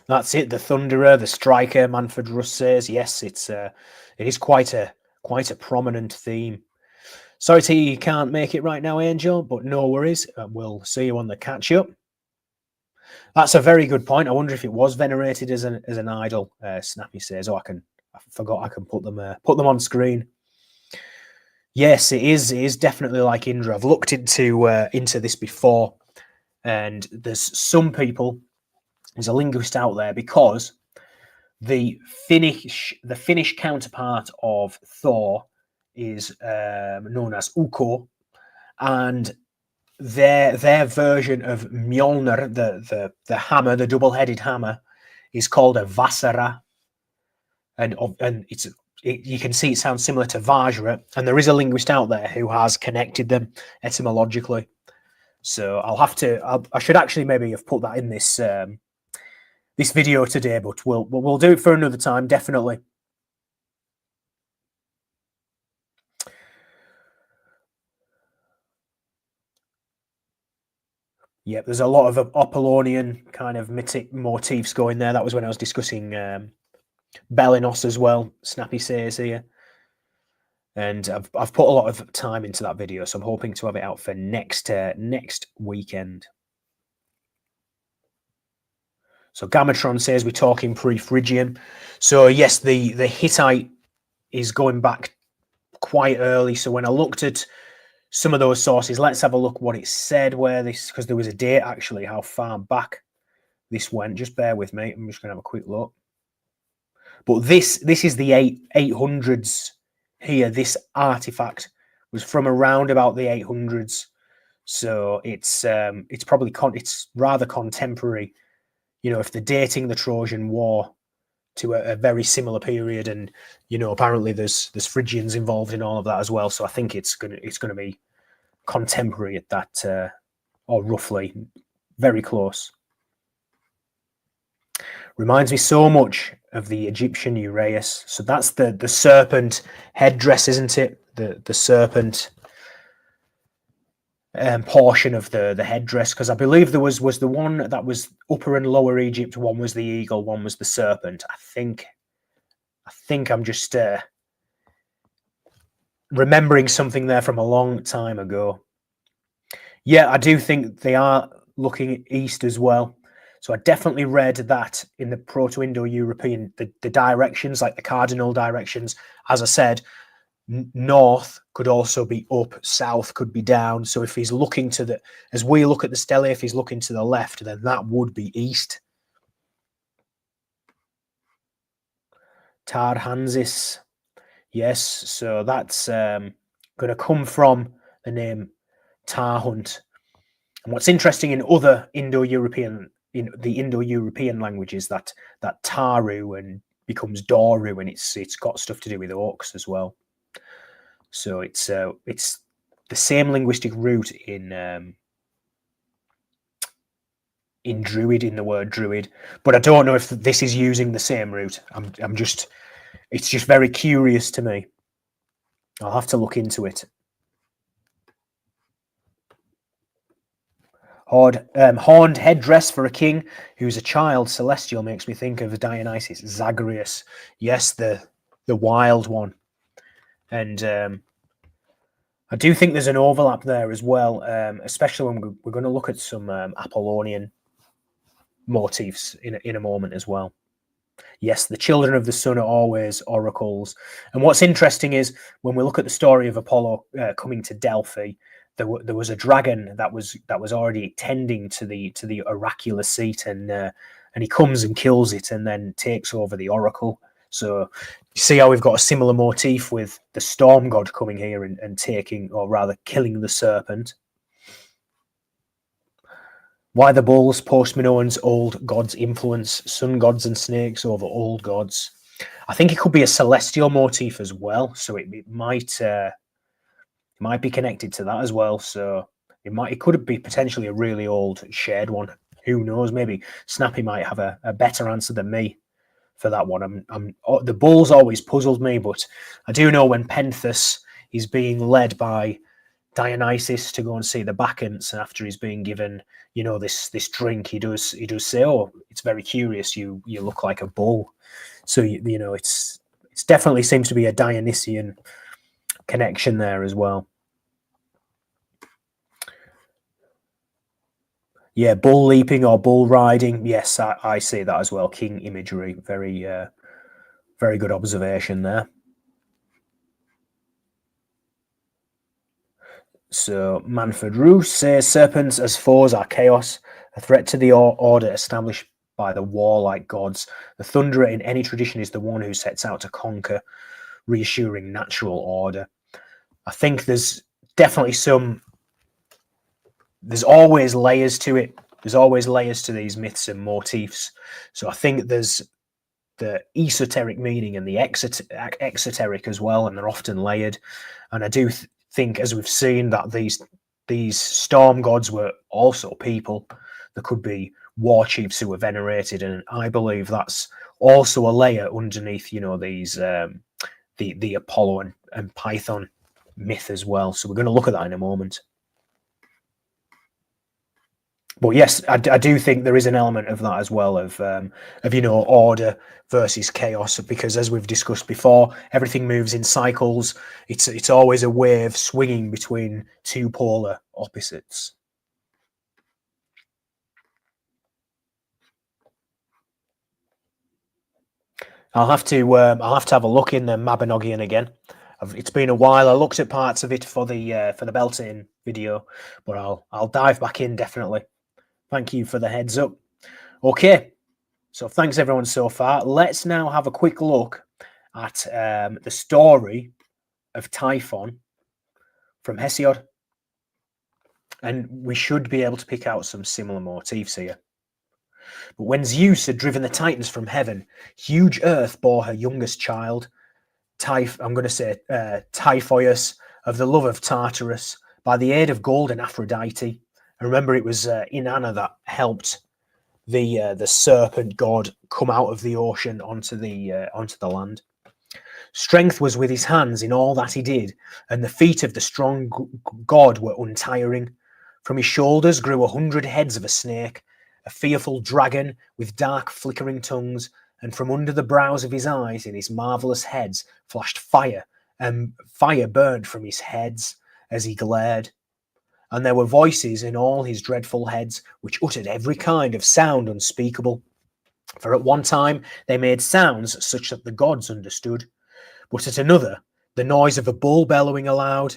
That's it. The Thunderer, the Striker, Manfred Russ says, yes, it is quite a prominent theme. Sorry to you can't make it right now, Angel, but no worries. We'll see you on the catch up. That's a very good point. I wonder if it was venerated as an idol. Snappy says, "Oh, I forgot I can put them on screen." Yes, it is. It is definitely like Indra. I've looked into this before, and there's some people. There's a linguist out there because the Finnish counterpart of Thor is known as Ukko, and their version of Mjolnir, the hammer, the double-headed hammer, is called a Vasara, and you can see it sounds similar to Vajra, and there is a linguist out there who has connected them etymologically. So I should actually maybe have put that in this this video today, but we'll do it for another time, definitely. Yep, there's a lot of Apollonian kind of mythic motifs going there. That was when I was discussing Belinos as well, Snappy says here. And I've put a lot of time into that video, so I'm hoping to have it out for next weekend. So Gamatron says we're talking pre-Phrygian. So yes, the Hittite is going back quite early. So when I looked at some of those sources, let's have a look what it said where this, because there was a date actually, how far back this went. Just bear with me. I'm just going to have a quick look. But this is the 800s here. This artifact was from around about the 800s. So it's probably it's rather contemporary. You know, if they're dating the Trojan War to a very similar period, and you know, apparently there's Phrygians involved in all of that as well. So I think it's gonna be contemporary at that, or roughly very close. Reminds me so much of the Egyptian uraeus. So that's the serpent headdress, isn't it? The serpent portion of the headdress, because I believe there was the one that was Upper and Lower Egypt. One was the eagle, one was the serpent. I think I'm just remembering something there from a long time ago. Yeah, I do think they are looking east as well. So I definitely read that in the Proto-Indo-European, the directions, like the cardinal directions, as I said, north could also be up, south could be down. So if he's looking to as we look at the stele, if he's looking to the left, then that would be east. Tarhunzas, yes. So that's going to come from the name Tarhunt. And what's interesting in other Indo-European, in the Indo-European languages, that Taru and becomes Doru, and it's got stuff to do with orcs as well. So it's the same linguistic root in Druid, in the word Druid, but I don't know if this is using the same root. It's just very curious to me. I'll have to look into it. Horned headdress for a king who's a child celestial makes me think of Dionysus, Zagreus. Yes, the wild one. And I do think there's an overlap there as well, especially when we're going to look at some Apollonian motifs in a moment as well. Yes, the children of the sun are always oracles. And what's interesting is when we look at the story of Apollo coming to Delphi, there was a dragon that was already tending to the oracular seat, and he comes and kills it and then takes over the oracle. So you see how we've got a similar motif with the storm god coming here and taking, or rather killing, the serpent. Why the bulls? Post Minoan's old gods influence sun gods and snakes over old gods. I think it could be a celestial motif as well, so it might be connected to that as well. So it could be potentially a really old shared one. Who knows? Maybe Snappy might have a better answer than me for that one. The bulls always puzzled me, but I do know when Pentheus is being led by Dionysus to go and see the Bacchants, and after he's being given, this drink, he does say, "Oh, it's very curious. You look like a bull." So it's definitely seems to be a Dionysian connection there as well. Yeah, bull leaping or bull riding. Yes, I see that as well. King imagery. Very, very good observation there. So Manfred Roos says serpents as foes are chaos, a threat to the order established by the warlike gods. The thunderer in any tradition is the one who sets out to conquer, reassuring natural order. I think there's definitely there's always layers to it. There's always layers to these myths and motifs. So I think there's the esoteric meaning and the exoteric as well, and they're often layered. And I do think, as we've seen, that these storm gods were also people. There could be war chiefs who were venerated, and I believe that's also a layer underneath, these the Apollo and Python myth as well. So we're going to look at that in a moment. But yes, I do think there is an element of that as well, of order versus chaos, because as we've discussed before, everything moves in cycles. It's always a wave swinging between two polar opposites. I'll have to have a look in the Mabinogion again. It's been a while. I looked at parts of it for the Beltane video, but I'll dive back in definitely. Thank you for the heads up. Okay, so thanks everyone so far. Let's now have a quick look at the story of Typhon from Hesiod. And we should be able to pick out some similar motifs here. But when Zeus had driven the Titans from heaven, huge earth bore her youngest child, Typhoeus, of the love of Tartarus, by the aid of golden Aphrodite. And remember, it was Inanna that helped the serpent god come out of the ocean onto the land. Strength was with his hands in all that he did, and the feet of the strong god were untiring. From his shoulders grew 100 heads of a snake, a fearful dragon with dark flickering tongues, and from under the brows of his eyes in his marvellous heads flashed fire, and fire burned from his heads as he glared. And there were voices in all his dreadful heads, which uttered every kind of sound unspeakable. For at one time they made sounds such that the gods understood, but at another the noise of a bull bellowing aloud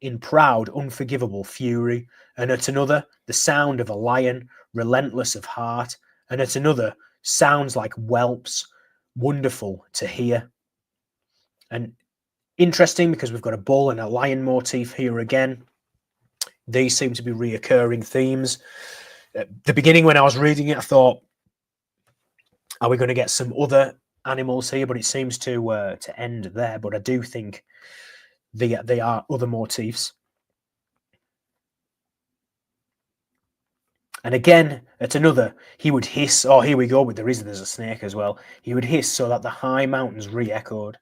in proud, unforgivable fury, and at another the sound of a lion, relentless of heart, and at another sounds like whelps, wonderful to hear. And interesting, because we've got a bull and a lion motif here again. These seem to be reoccurring themes. At the beginning, when I was reading it, I thought, are we going to get some other animals here? But it seems to end there. But I do think they are other motifs. And again, at another, he would hiss. Oh, here we go. But there's a snake as well. He would hiss so that the high mountains re-echoed.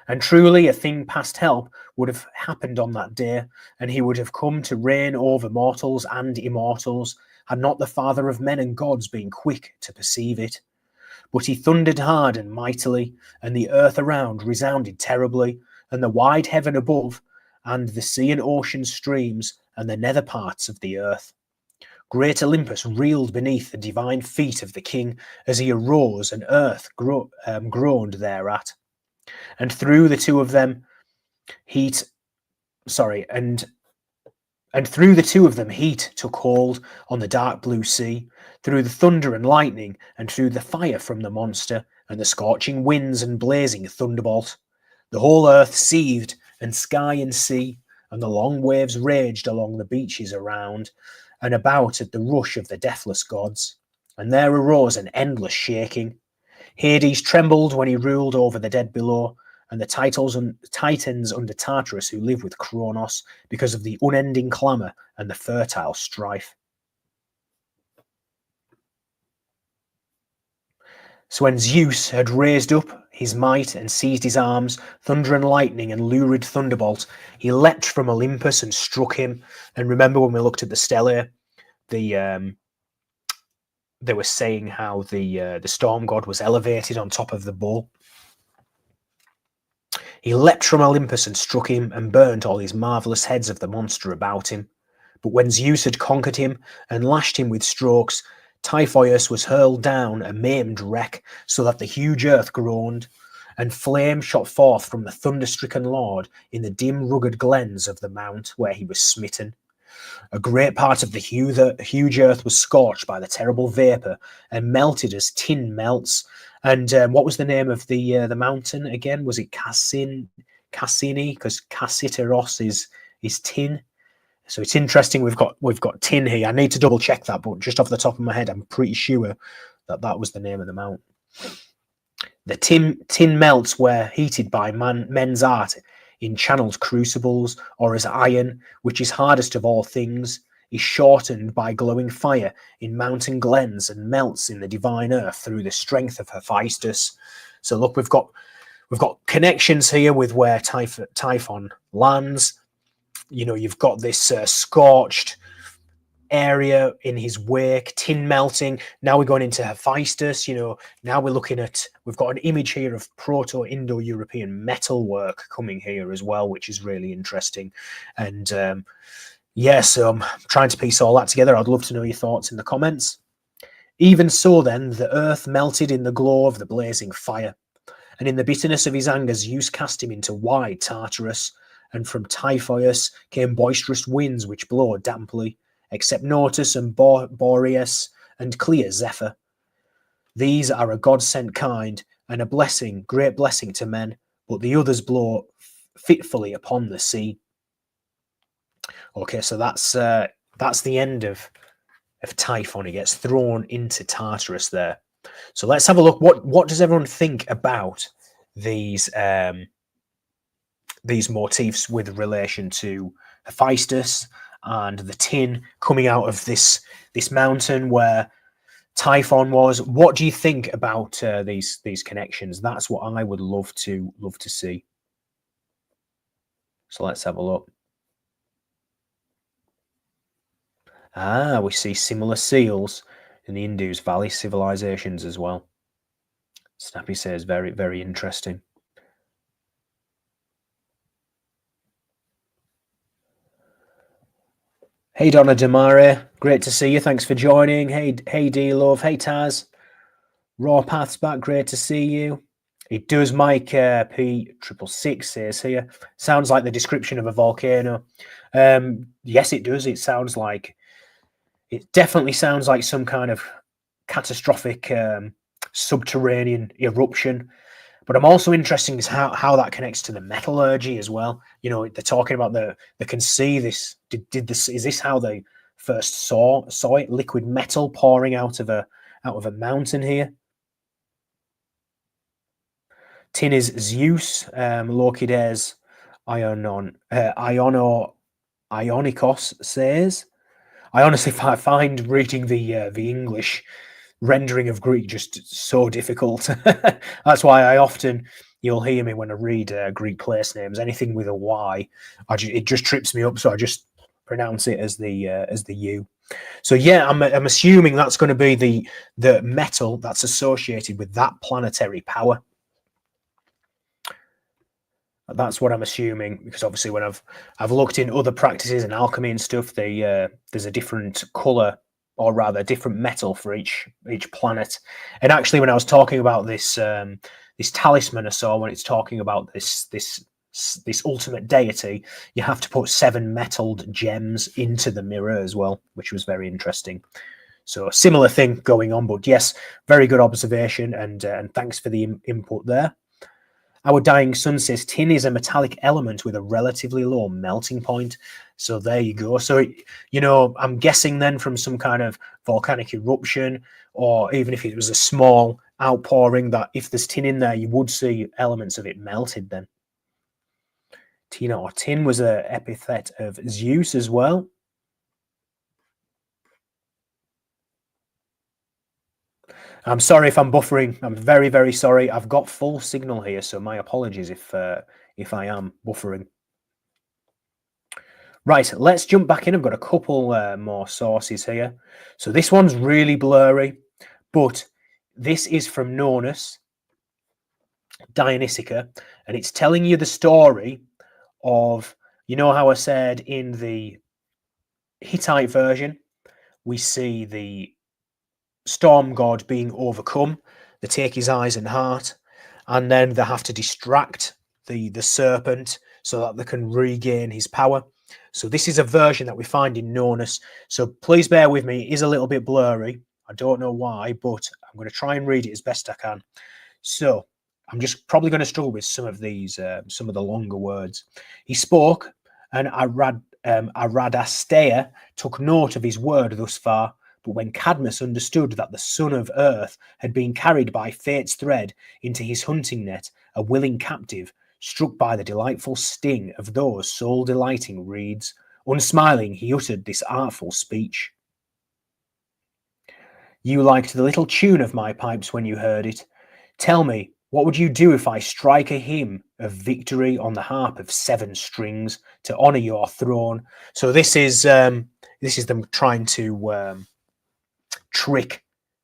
And truly, a thing past help would have happened on that day, and he would have come to reign over mortals and immortals, had not the father of men and gods been quick to perceive it. But he thundered hard and mightily, and the earth around resounded terribly, and the wide heaven above, and the sea and ocean streams, and the nether parts of the earth. Great Olympus reeled beneath the divine feet of the king as he arose, and earth groaned thereat. And through the two of them, heat took hold on the dark blue sea, through the thunder and lightning, and through the fire from the monster, and the scorching winds and blazing thunderbolt. The whole earth seethed, and sky and sea, and the long waves raged along the beaches around and about at the rush of the deathless gods. And there arose an endless shaking. Hades trembled when he ruled over the dead below, and the Titans under Tartarus who live with Kronos, because of the unending clamour and the fertile strife. So when Zeus had raised up his might and seized his arms, thunder and lightning and lurid thunderbolt, he leapt from Olympus and struck him. And remember when we looked at the Stele, they were saying how the storm god was elevated on top of the bull. He leapt from Olympus and struck him, and burnt all his marvellous heads of the monster about him. But when Zeus had conquered him and lashed him with strokes, Typhon was hurled down a maimed wreck, so that the huge earth groaned, and flame shot forth from the thunder-stricken lord in the dim rugged glens of the mount where he was smitten. A great part of the huge earth was scorched by the terrible vapour, and melted as tin melts. And what was the name of the mountain again? Was it Cassini? Because Cassiteros is tin. So it's interesting. We've got tin here. I need to double check that, but just off the top of my head, I'm pretty sure that was the name of the mount. The tin melts were heated by men's art in channeled crucibles, or as iron, which is hardest of all things, is shortened by glowing fire in mountain glens, and melts in the divine earth through the strength of Hephaestus. So look, we've got connections here with where Typhon lands. You know, you've got this scorched area in his wake, tin melting. Now we're going into Hephaestus. You know, now we've got an image here of Proto-Indo-European metalwork coming here as well, which is really interesting. And so I'm trying to piece all that together. I'd love to know your thoughts in the comments. Even so then, the earth melted in the glow of the blazing fire, and in the bitterness of his anger Zeus cast him into wide Tartarus, and from Typhon came boisterous winds which blow damply, except Notus and Boreas and clear Zephyr. These are a God-sent kind, and a blessing, great blessing to men, but the others blow fitfully upon the sea. Okay, so that's the end of Typhon. He gets thrown into Tartarus there. So let's have a look. What does everyone think about these motifs with relation to Hephaestus and the tin coming out of this mountain where Typhon was? What do you think about these connections? That's what I would love to see. So let's have a look. We see similar seals in the Indus Valley civilizations as well. Snappy says very, very interesting. Hey Donna Damare, great to see you. Thanks for joining. Hey D-Love. Hey Taz. Raw Paths back, great to see you. It does. Mike P666 says here. Sounds like the description of a volcano. Yes, it does. It definitely sounds like some kind of catastrophic subterranean eruption. But I'm also interested in how that connects to the metallurgy as well. You know, they're talking about they can see this. Is this how they first saw it? Liquid metal pouring out of a mountain here. Tin is Zeus. Lokides Ionikos says. I honestly find reading the English rendering of Greek just so difficult. That's why you'll hear me when I read Greek place names, anything with a Y, it just trips me up. So I just pronounce it as the U. So yeah, I'm assuming that's going to be the metal that's associated with that planetary power. That's what I'm assuming, because obviously when I've looked in other practices and alchemy and stuff, there's a different color, or rather different metal for each planet. And actually, when I was talking about this this talisman I saw, when it's talking about this ultimate deity, you have to put 7 metalled gems into the mirror as well, which was very interesting. So a similar thing going on, but yes, very good observation, and thanks for the input there. Our dying sun says tin is a metallic element with a relatively low melting point. So there you go. So, you know, I'm guessing then from some kind of volcanic eruption, or even if it was a small outpouring, that if there's tin in there, you would see elements of it melted then. Tina or tin was an epithet of Zeus as well. I'm sorry if I'm buffering. I'm very, very sorry. I've got full signal here, so my apologies if I am buffering. Right, let's jump back in. I've got a couple more sources here. So this one's really blurry, but this is from Nonnus, Dionysica, and it's telling you the story of, you know how I said in the Hittite version, we see the storm god being overcome. They take his eyes and heart, and then they have to distract the serpent so that they can regain his power. So this is a version that we find in Nonnus. So please bear with me. It is a little bit blurry. I don't know why, but I'm going to try and read it as best I can. So I'm just probably going to struggle with some of these, some of the longer words. He spoke, and Aradastea took note of his word thus far. But when Cadmus understood that the son of earth had been carried by fate's thread into his hunting net, a willing captive, struck by the delightful sting of those soul-delighting reeds, unsmiling he uttered this artful speech. You liked the little tune of my pipes when you heard it. Tell me, what would you do if I strike a hymn of victory on the harp of 7 strings to honour your throne? So this is them trying to trick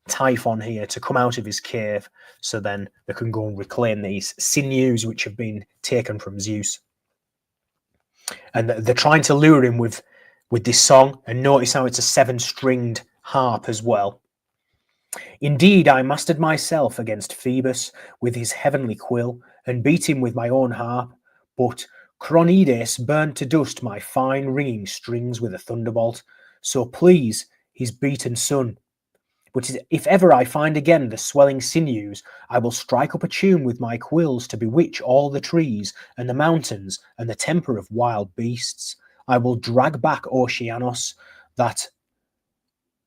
Typhon here to come out of his cave, so then they can go and reclaim these sinews which have been taken from Zeus. And they're trying to lure him with this song, and notice how it's a 7-stringed harp as well. Indeed, I mastered myself against Phoebus with his heavenly quill, and beat him with my own harp, but Cronides burned to dust my fine ringing strings with a thunderbolt. So please his beaten son. But if ever I find again the swelling sinews, I will strike up a tune with my quills to bewitch all the trees and the mountains and the temper of wild beasts. I will drag back Oceanos, that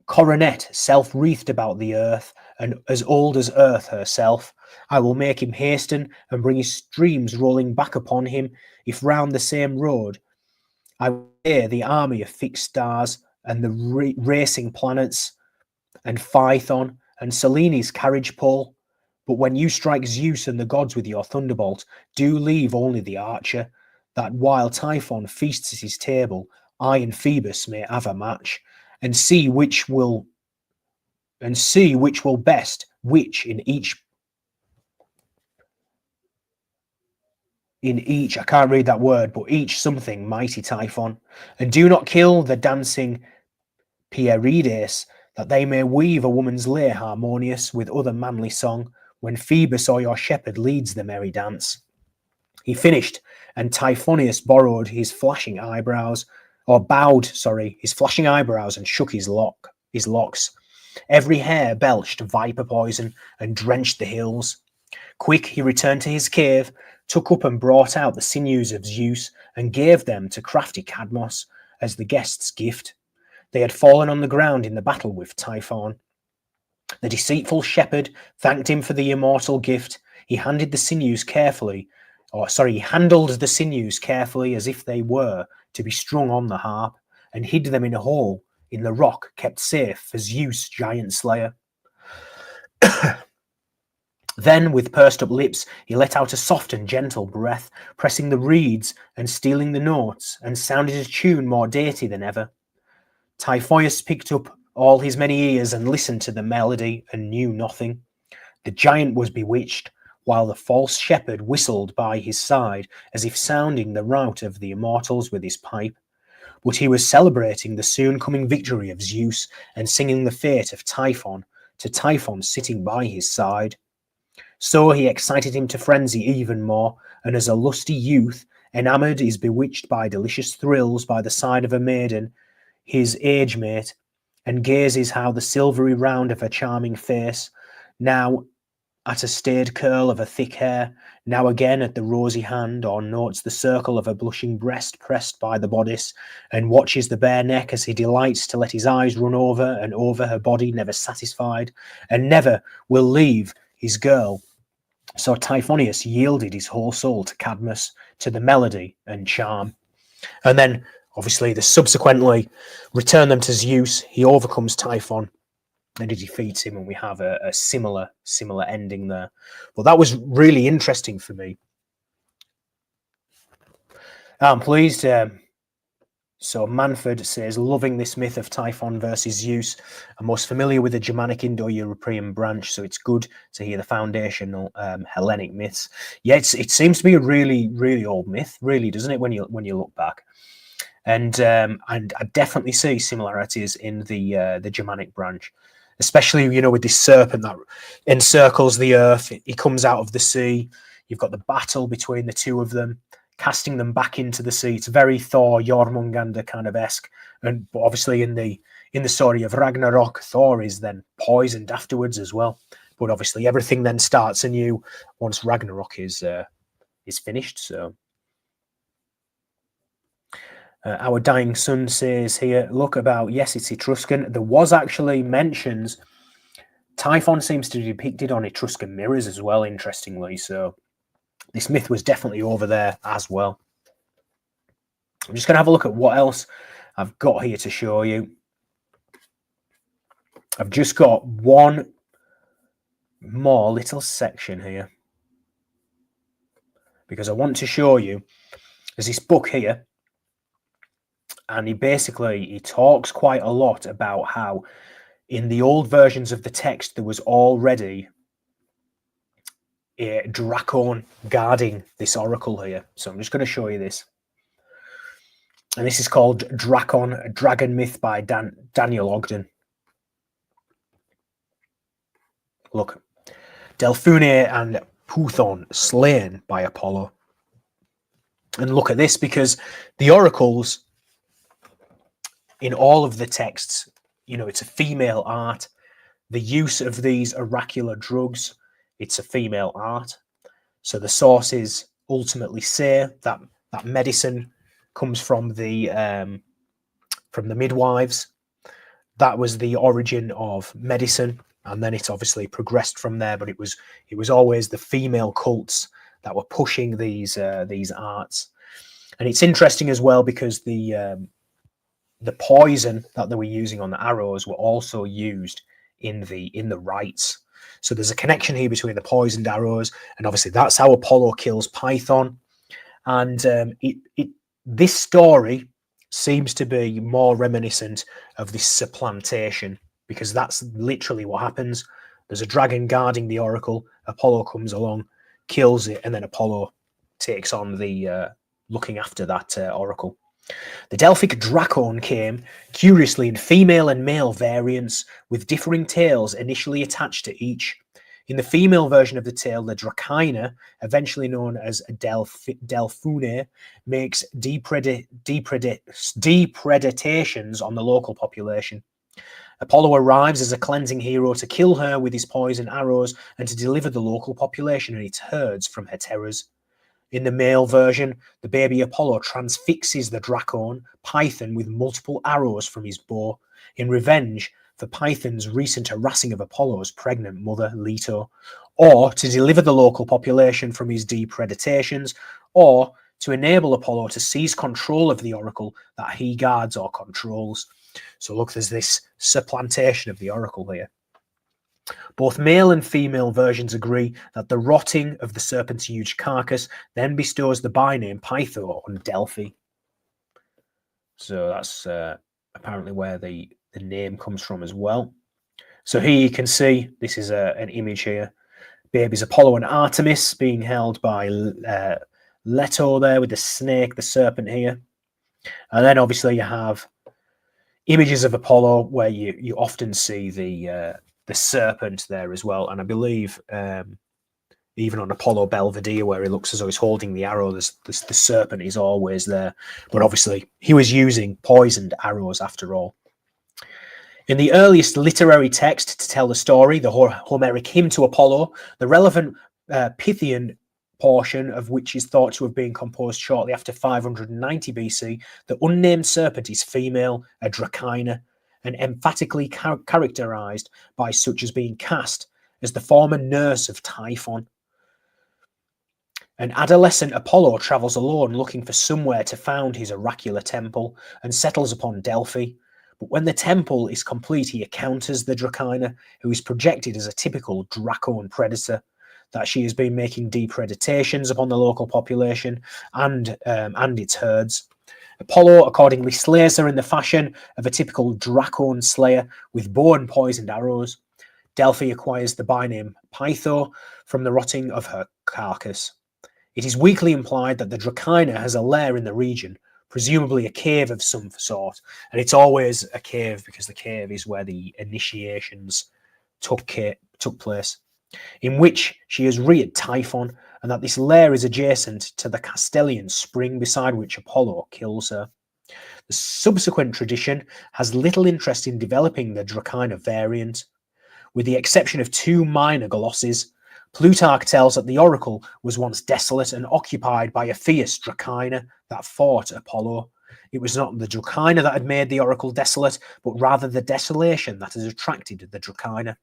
coronet self-wreathed about the earth, and as old as earth herself. I will make him hasten and bring his streams rolling back upon him, if round the same road I will hear the army of fixed stars and the racing planets, and Phaethon and Selene's carriage pole. But when you strike Zeus and the gods with your thunderbolt, do leave only the archer, that while Typhon feasts at his table, I and Phoebus may have a match, and see which will best, which in each, I can't read that word, but each something mighty Typhon. And do not kill the dancing Pierides, that they may weave a woman's lyre harmonious with other manly song, when Phoebus or your shepherd leads the merry dance. He finished, and Typhonius bowed his flashing eyebrows, and shook his locks. Every hair belched viper poison and drenched the hills. Quick he returned to his cave, took up and brought out the sinews of Zeus, and gave them to crafty Cadmus as the guest's gift. They had fallen on the ground in the battle with Typhon. The deceitful shepherd thanked him for the immortal gift. He handled the sinews carefully as if they were to be strung on the harp, and hid them in a hole in the rock kept safe for Zeus, giant slayer. Then, with pursed up lips, he let out a soft and gentle breath, pressing the reeds and stealing the notes, and sounded a tune more deity than ever. Typhoeus picked up all his many ears and listened to the melody and knew nothing. The giant was bewitched. while the false shepherd whistled by his side as if sounding the rout of the immortals with his pipe. But he was celebrating the soon coming victory of Zeus and singing the fate of Typhon, to Typhon sitting by his side. So he excited him to frenzy even more, and as a lusty youth, enamoured is bewitched by delicious thrills by the side of a maiden, his age mate, and gazes how the silvery round of her charming face, now at a staid curl of her thick hair, now again at the rosy hand, or notes the circle of her blushing breast pressed by the bodice, and watches the bare neck as he delights to let his eyes run over and over her body, never satisfied, and never will leave his girl. So Typhonius yielded his whole soul to Cadmus, to the melody and charm. And then, obviously, they subsequently return them to Zeus. He overcomes Typhon and he defeats him, and we have a similar ending there. But that was really interesting for me. I'm pleased. So Manford says, loving this myth of Typhon versus Zeus. I'm most familiar with the Germanic Indo-European branch, so it's good to hear the foundational Hellenic myths. Yeah, it seems to be a really, really old myth, really, doesn't it? When you look back, and I definitely see similarities in the Germanic branch, especially with this serpent that encircles the earth. He comes out of the sea. You've got the battle between the two of them, casting them back into the sea. It's very Thor, Jormungandr kind of esque, but obviously in the story of Ragnarok, Thor is then poisoned afterwards as well. But obviously everything then starts anew once Ragnarok is finished. So our dying sun says here, look about, yes, it's Etruscan. There was actually mentions Typhon seems to be depicted on Etruscan mirrors as well, interestingly. So this myth was definitely over there as well. I'm just going to have a look at what else I've got here to show you. I've just got one more little section here because I want to show you. There's this book here, and he talks quite a lot about how in the old versions of the text there was already a Drakon guarding this oracle here. So I'm just going to show you this. And this is called Drakon, a Dragon Myth by Daniel Ogden. Look, Delphune and Puthon slain by Apollo. And look at this, because the oracles in all of the texts, it's a female art. The use of these oracular drugs, it's a female art. So the sources ultimately say that medicine comes from the midwives. That was the origin of medicine, and then it's obviously progressed from there. But it was always the female cults that were pushing these arts. And it's interesting as well because the poison that they were using on the arrows were also used in the rites. So there's a connection here between the poisoned arrows, and obviously that's how Apollo kills Python. And this story seems to be more reminiscent of this supplantation, because that's literally what happens. There's a dragon guarding the oracle. Apollo comes along, kills it, and then Apollo takes on the looking after that oracle. The Delphic Drakon came, curiously, in female and male variants, with differing tails initially attached to each. In the female version of the tale, the Drakina, eventually known as Delphune, makes depredations on the local population. Apollo arrives as a cleansing hero to kill her with his poison arrows and to deliver the local population and its herds from her terrors. In the male version, the baby Apollo transfixes the Drakon, Python, with multiple arrows from his bow, in revenge for Python's recent harassing of Apollo's pregnant mother, Leto, or to deliver the local population from his depredations, or to enable Apollo to seize control of the oracle that he guards or controls. So look, there's this supplantation of the oracle here. Both male and female versions agree that the rotting of the serpent's huge carcass then bestows the byname Pytho on Delphi. So that's apparently where the name comes from as well. So here you can see, this is an image here. babies Apollo and Artemis being held by Leto there with the snake, the serpent here. And then obviously you have images of Apollo where you often see the serpent there as well. And I believe even on Apollo Belvedere, where he looks as though he's holding the arrow, the serpent is always there. But obviously he was using poisoned arrows after all. In the earliest literary text to tell the story, the Homeric hymn to Apollo, the relevant Pythian portion of which is thought to have been composed shortly after 590 BC, the unnamed serpent is female, a Drakina, and emphatically characterized by such as being cast as the former nurse of Typhon. An adolescent Apollo travels alone looking for somewhere to found his oracular temple and settles upon Delphi. But when the temple is complete, he encounters the Drakina, who is projected as a typical Dracon predator, that she has been making depredations upon the local population and its herds. Apollo accordingly slays her in the fashion of a typical Dracon slayer with bow and poisoned arrows. Delphi acquires the byname Pytho from the rotting of her carcass. It is weakly implied that the Drakina has a lair in the region, presumably a cave of some sort, and it's always a cave because the cave is where the initiations took place, in which she has reared Typhon, and that this lair is adjacent to the Castalian spring beside which Apollo kills her. The subsequent tradition has little interest in developing the Drakina variant. With the exception of two minor glosses, Plutarch tells that the oracle was once desolate and occupied by a fierce Drakina that fought Apollo. It was not the Drakina that had made the oracle desolate, but rather the desolation that had attracted the Drakina.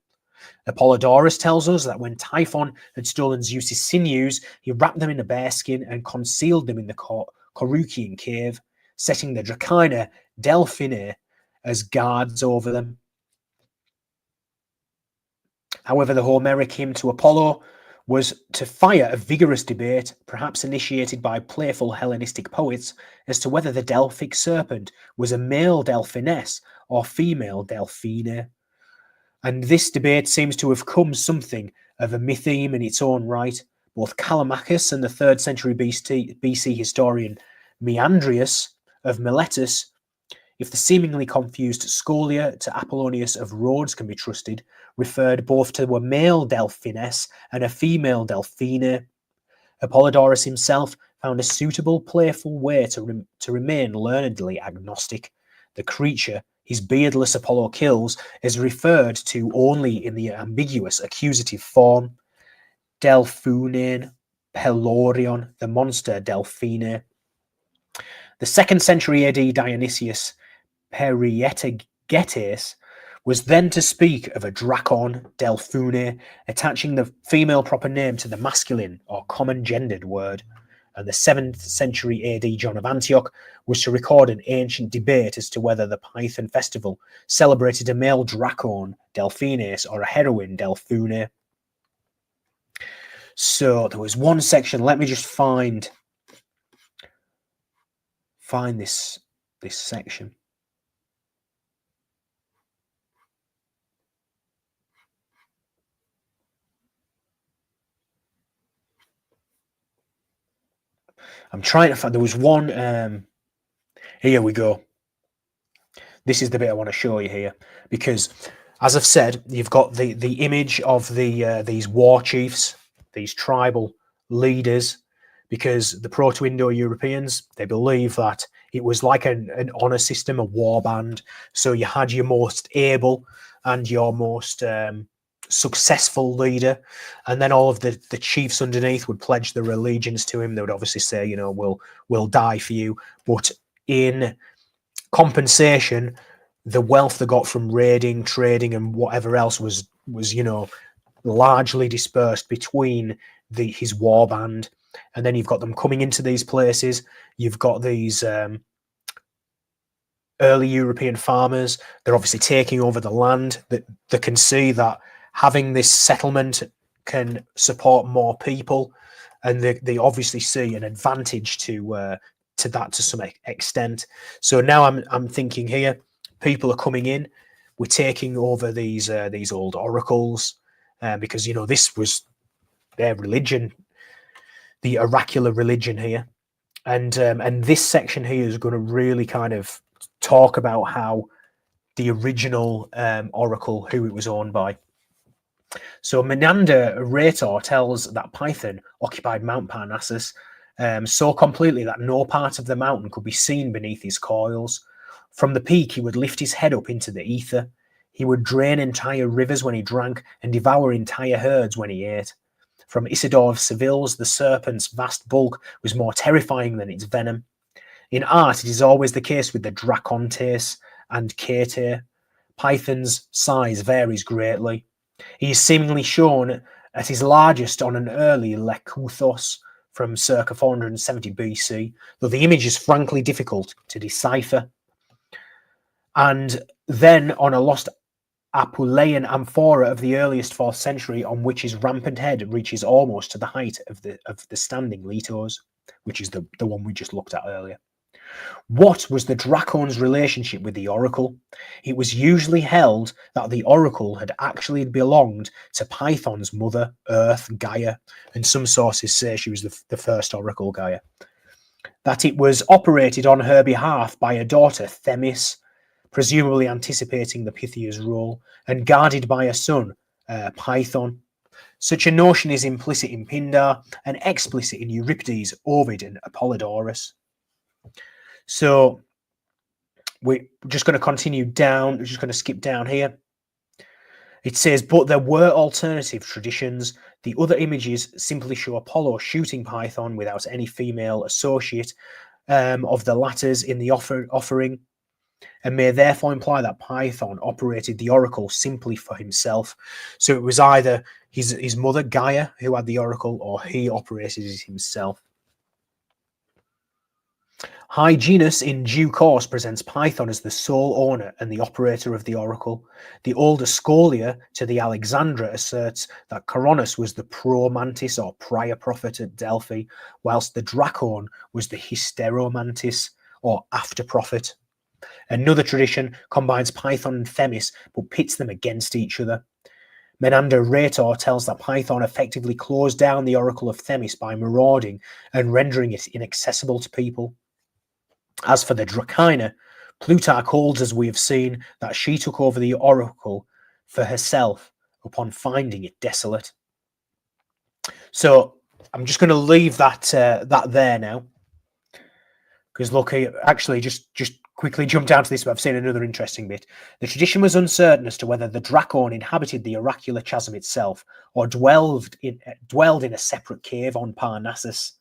Apollodorus tells us that when Typhon had stolen Zeus's sinews, he wrapped them in a bearskin and concealed them in the Corucian cave, setting the Drakina Delphinae as guards over them. However, the Homeric hymn to Apollo was to fire a vigorous debate, perhaps initiated by playful Hellenistic poets, as to whether the Delphic serpent was a male Delphiness or female Delphine. And this debate seems to have come something of a mytheme in its own right. Both Callimachus and the 3rd century BC historian Meandrius of Miletus, if the seemingly confused Scholia to Apollonius of Rhodes can be trusted, referred both to a male Delphiness and a female Delphine. Apollodorus himself found a suitable, playful way to remain learnedly agnostic. The creature his beardless Apollo kills is referred to only in the ambiguous accusative form. Delphunane, Pelorion, the monster Delphine. The 2nd century AD Dionysius Perietegetes was then to speak of a Dracon, Delphune, attaching the female proper name to the masculine or common gendered word. And the 7th century AD John of Antioch was to record an ancient debate as to whether the Python festival celebrated a male Dracon, Delphines, or a heroine, Delphune. So there was one section, let me just find this section. I'm trying to find, there was one, here we go. This is the bit I want to show you here, because as I've said, you've got the image of these war chiefs, these tribal leaders, because the Proto-Indo-Europeans, they believe that it was like an honor system, a war band. So you had your most able and your most successful leader, and then all of the chiefs underneath would pledge their allegiance to him. They would obviously say, you know, we'll die for you, but in compensation, the wealth they got from raiding, trading, and whatever else was you know, largely dispersed between his war band. And then you've got them coming into these places. You've got these early European farmers. They're obviously taking over the land. That they can see that having this settlement can support more people, and they obviously see an advantage to that to some extent. So now I'm thinking here, people are coming in. We're taking over these old oracles, because you know this was their religion, the oracular religion here. And this section here is going to really kind of talk about how the original oracle, who it was owned by. So Menander Rhetor tells that Python occupied Mount Parnassus so completely that no part of the mountain could be seen beneath his coils. From the peak, he would lift his head up into the ether. He would drain entire rivers when he drank and devour entire herds when he ate. From Isidore of Seville's, the serpent's vast bulk was more terrifying than its venom. In art, it is always the case with the Dracontes and Kete. Python's size varies greatly. He is seemingly shown at his largest on an early Lekuthos from circa 470 BC, though the image is frankly difficult to decipher. And then on a lost Apuleian amphora of the earliest 4th century, on which his rampant head reaches almost to the height of the standing litos, which is the one we just looked at earlier. What was the Dracon's relationship with the oracle? It was usually held that the oracle had actually belonged to Python's mother, Earth, Gaia, and some sources say she was the first oracle, Gaia. That it was operated on her behalf by a daughter, Themis, presumably anticipating the Pythia's role, and guarded by a son, Python. Such a notion is implicit in Pindar and explicit in Euripides, Ovid, and Apollodorus. So we're just going to continue down. We're just going to skip down here. It says, but there were alternative traditions. The other images simply show Apollo shooting Python without any female associate of the latter's in the offering, and may therefore imply that Python operated the oracle simply for himself. So it was either his mother, Gaia, who had the oracle, or he operated it himself. Hyginus, in due course, presents Python as the sole owner and the operator of the oracle. The older Scholia to the Alexandra asserts that Coronis was the pro-mantis or prior prophet at Delphi, whilst the Dracon was the hysteromantis or after prophet. Another tradition combines Python and Themis but pits them against each other. Menander Rhetor tells that Python effectively closed down the oracle of Themis by marauding and rendering it inaccessible to people. As for the Drakina, Plutarch holds, as we have seen, that she took over the oracle for herself upon finding it desolate. So I'm just going to leave that there now, because look, actually, just quickly jump down to this, but I've seen another interesting bit. The tradition was uncertain as to whether the Dracon inhabited the oracular chasm itself or dwelled in a separate cave on Parnassus.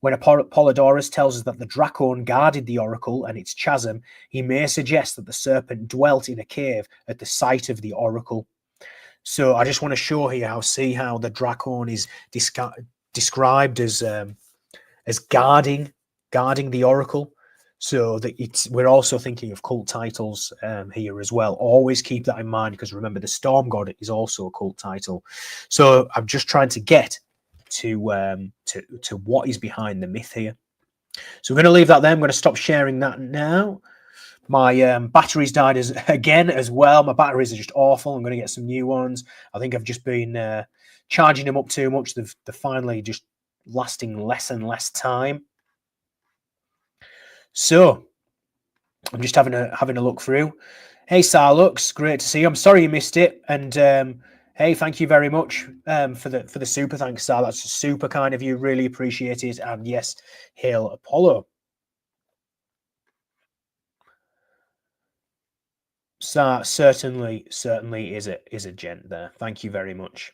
When Apollodorus tells us that the Dracon guarded the oracle and its chasm, he may suggest that the serpent dwelt in a cave at the site of the oracle. So I just want to show here how the Dracon is described as guarding the oracle. So that we're also thinking of cult titles here as well. Always keep that in mind, because remember, the storm god is also a cult title. So I'm just trying to get to what is behind the myth here. So we're going to leave that there. I'm going to stop sharing that now. My batteries died again as well. My batteries are just awful. I'm going to get some new ones. I think I've just been charging them up too much. They're finally just lasting less and less time. So I'm just having a look through. Hey, Sarlux, great to see you. I'm sorry you missed it, and hey, thank you very much for the super thanks, Star. That's super kind of you. Really appreciate it. And yes, hail Apollo. Star certainly is a gent there. Thank you very much.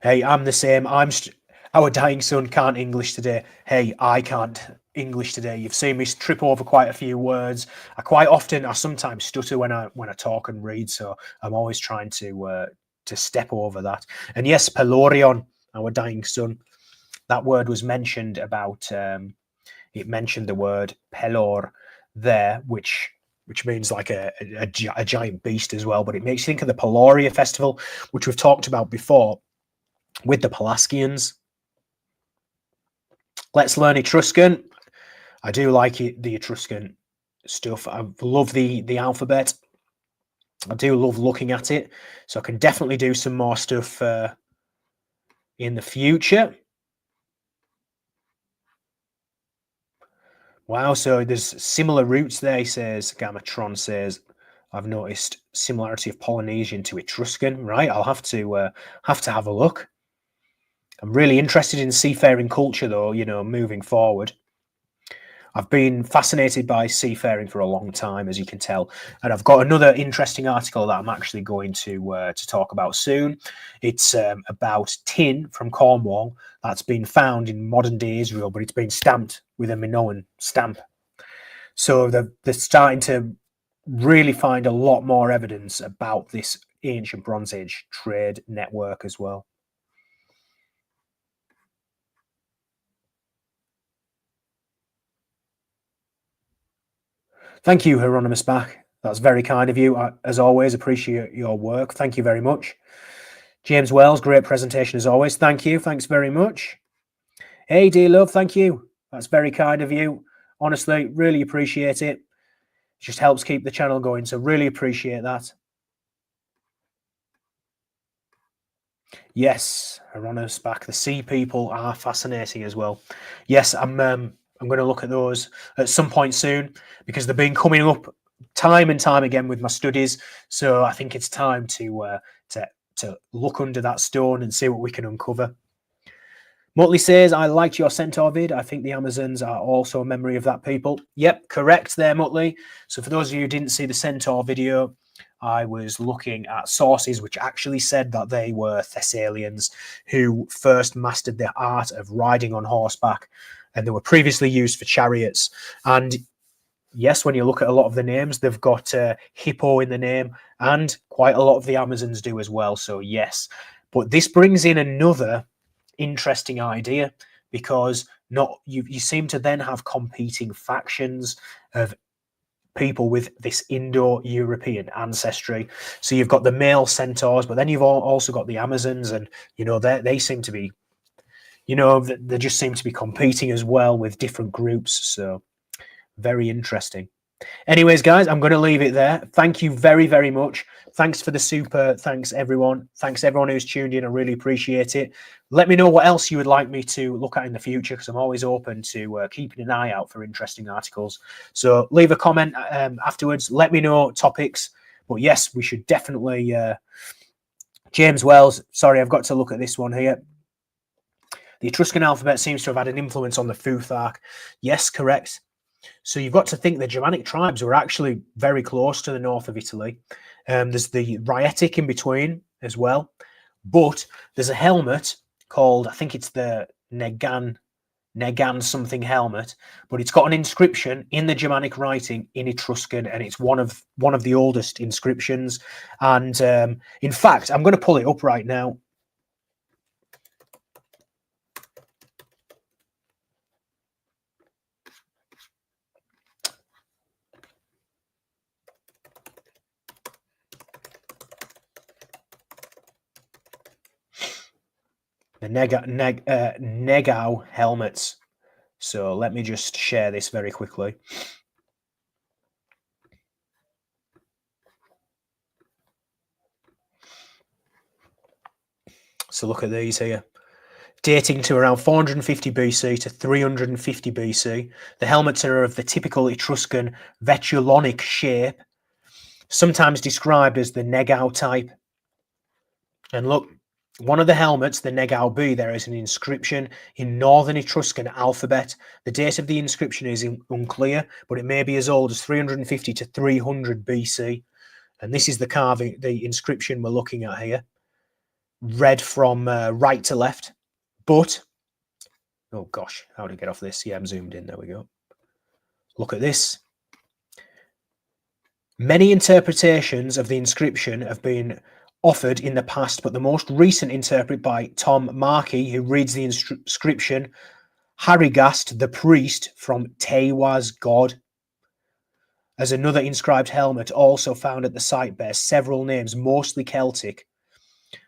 Hey, I'm the same. Our dying son can't English today. Hey, I can't English today. You've seen me trip over quite a few words. I sometimes stutter when I talk and read, so I'm always trying to step over that. And yes, Pelorion, our dying son, that word was mentioned about. It mentioned the word pelor there, which means like a giant beast as well. But it makes you think of the Peloria festival, which we've talked about before with the Pelasgians. Let's learn Etruscan. I do like it, the Etruscan stuff. I love the alphabet. I do love looking at it, so I can definitely do some more stuff in the future. Wow, so there's similar roots there, he says. Gamatron says, I've noticed similarity of Polynesian to Etruscan. Right, I'll have to have a look. I'm really interested in seafaring culture, though, you know, moving forward. I've been fascinated by seafaring for a long time, as you can tell, and I've got another interesting article that I'm actually going to talk about soon. It's about tin from Cornwall that's been found in modern day Israel, but it's been stamped with a Minoan stamp. So they're starting to really find a lot more evidence about this ancient Bronze Age trade network as well. Thank you, Hieronymus Bach. That's very kind of you. I, as always, appreciate your work. Thank you very much. James Wells, great presentation as always. Thank you. Thanks very much. Hey, dear love, thank you. That's very kind of you. Honestly, really appreciate it. It just helps keep the channel going, so really appreciate that. Yes, Hieronymus Bach. The sea people are fascinating as well. Yes, I'm going to look at those at some point soon because they've been coming up time and time again with my studies. So I think it's time to look under that stone and see what we can uncover. Motley says, I liked your centaur vid. I think the Amazons are also a memory of that people. Yep, correct there, Motley. So for those of you who didn't see the centaur video, I was looking at sources which actually said that they were Thessalians who first mastered the art of riding on horseback, and they were previously used for chariots. And yes, when you look at a lot of the names, they've got hippo in the name, and quite a lot of the Amazons do as well. So yes, but this brings in another interesting idea, because you seem to then have competing factions of people with this Indo-European ancestry. So you've got the male centaurs, but then you've also got the Amazons, and you know they seem to be, you know, they just seem to be competing as well with different groups. So very interesting. Anyways, guys, I'm going to leave it there. Thank you very, very much. Thanks for the super. Thanks, everyone. Thanks, everyone who's tuned in. I really appreciate it. Let me know what else you would like me to look at in the future, because I'm always open to keeping an eye out for interesting articles. So leave a comment afterwards. Let me know topics. But yes, we should definitely... James Wells, sorry, I've got to look at this one here. The Etruscan alphabet seems to have had an influence on the Futhark. Yes, correct. So you've got to think the Germanic tribes were actually very close to the north of Italy. There's the Rhaetic in between as well. But there's a helmet called, I think it's the Negan something helmet, but it's got an inscription in the Germanic writing in Etruscan, and it's one of the oldest inscriptions. And in fact, I'm going to pull it up right now. The Negau helmets. So let me just share this very quickly. So look at these here. Dating to around 450 BC to 350 BC. The helmets are of the typical Etruscan vetulonic shape, sometimes described as the Negau type. And look, one of the helmets, the Negau B, there is an inscription in Northern Etruscan alphabet. The date of the inscription is unclear, but it may be as old as 350 to 300 BC. And this is the carving, the inscription we're looking at here, read from right to left. But, oh gosh, how to get off this? Yeah, I'm zoomed in. There we go. Look at this. Many interpretations of the inscription have been offered in the past, but the most recent interpret by Tom Markey, who reads the inscription, Harigast, the priest from Tewa's god. As another inscribed helmet also found at the site bears several names, mostly Celtic,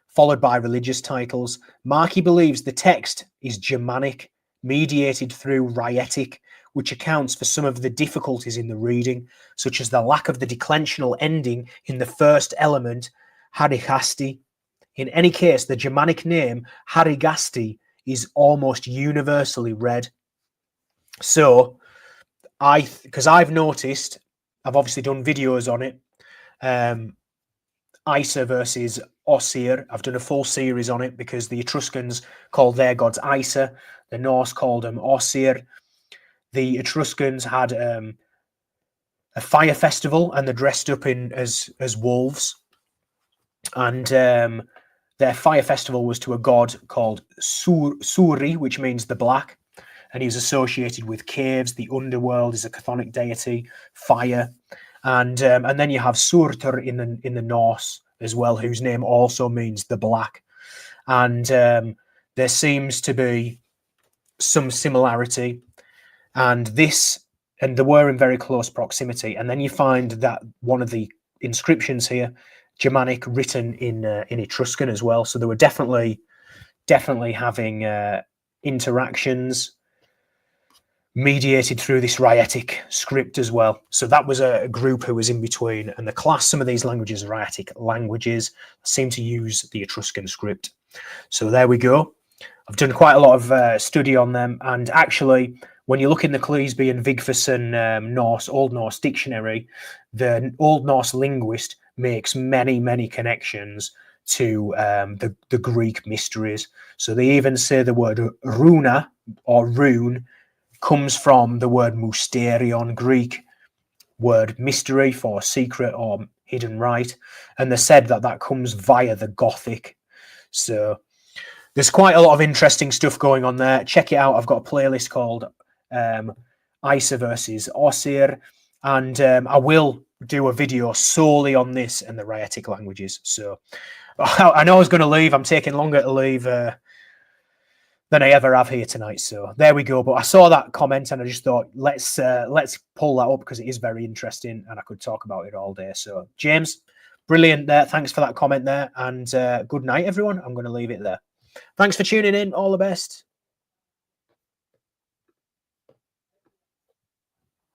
followed by religious titles. Markey believes the text is Germanic, mediated through Rhaetic, which accounts for some of the difficulties in the reading, such as the lack of the declensional ending in the first element, Harigasti. In any case, the Germanic name Harigasti is almost universally read. So, because I've noticed, I've obviously done videos on it, Isa versus Osir. I've done a full series on it because the Etruscans called their gods Isa, the Norse called them Osir. The Etruscans had a fire festival, and they're dressed up in as wolves, and their fire festival was to a god called Suri, which means the black, and he was associated with caves. The underworld is a chthonic deity, fire. And then you have Surtur in the Norse as well, whose name also means the black. And there seems to be some similarity, and they were in very close proximity. And then you find that one of the inscriptions here, Germanic, written in Etruscan as well. So they were definitely having interactions mediated through this Rhaetic script as well. So that was a group who was in between, and the class, some of these languages are Rhaetic languages, seem to use the Etruscan script. So there we go. I've done quite a lot of study on them, and actually, when you look in the Cleasby and Vigfusson Old Norse dictionary, the Old Norse linguist makes many connections to the Greek mysteries. So they even say the word runa or rune comes from the word mysterion, Greek word mystery for secret or hidden rite, and they said that comes via the Gothic. So there's quite a lot of interesting stuff going on there. Check it out. I've got a playlist called Isa versus Osir, and I will do a video solely on this and the Rhaetic languages. So I know I was going to leave. I'm taking longer to leave than I ever have here tonight. So there we go. But I saw that comment and I just thought, let's pull that up because it is very interesting and I could talk about it all day. So James, brilliant there. Thanks for that comment there, and good night, everyone. I'm going to leave it there. Thanks for tuning in. All the best.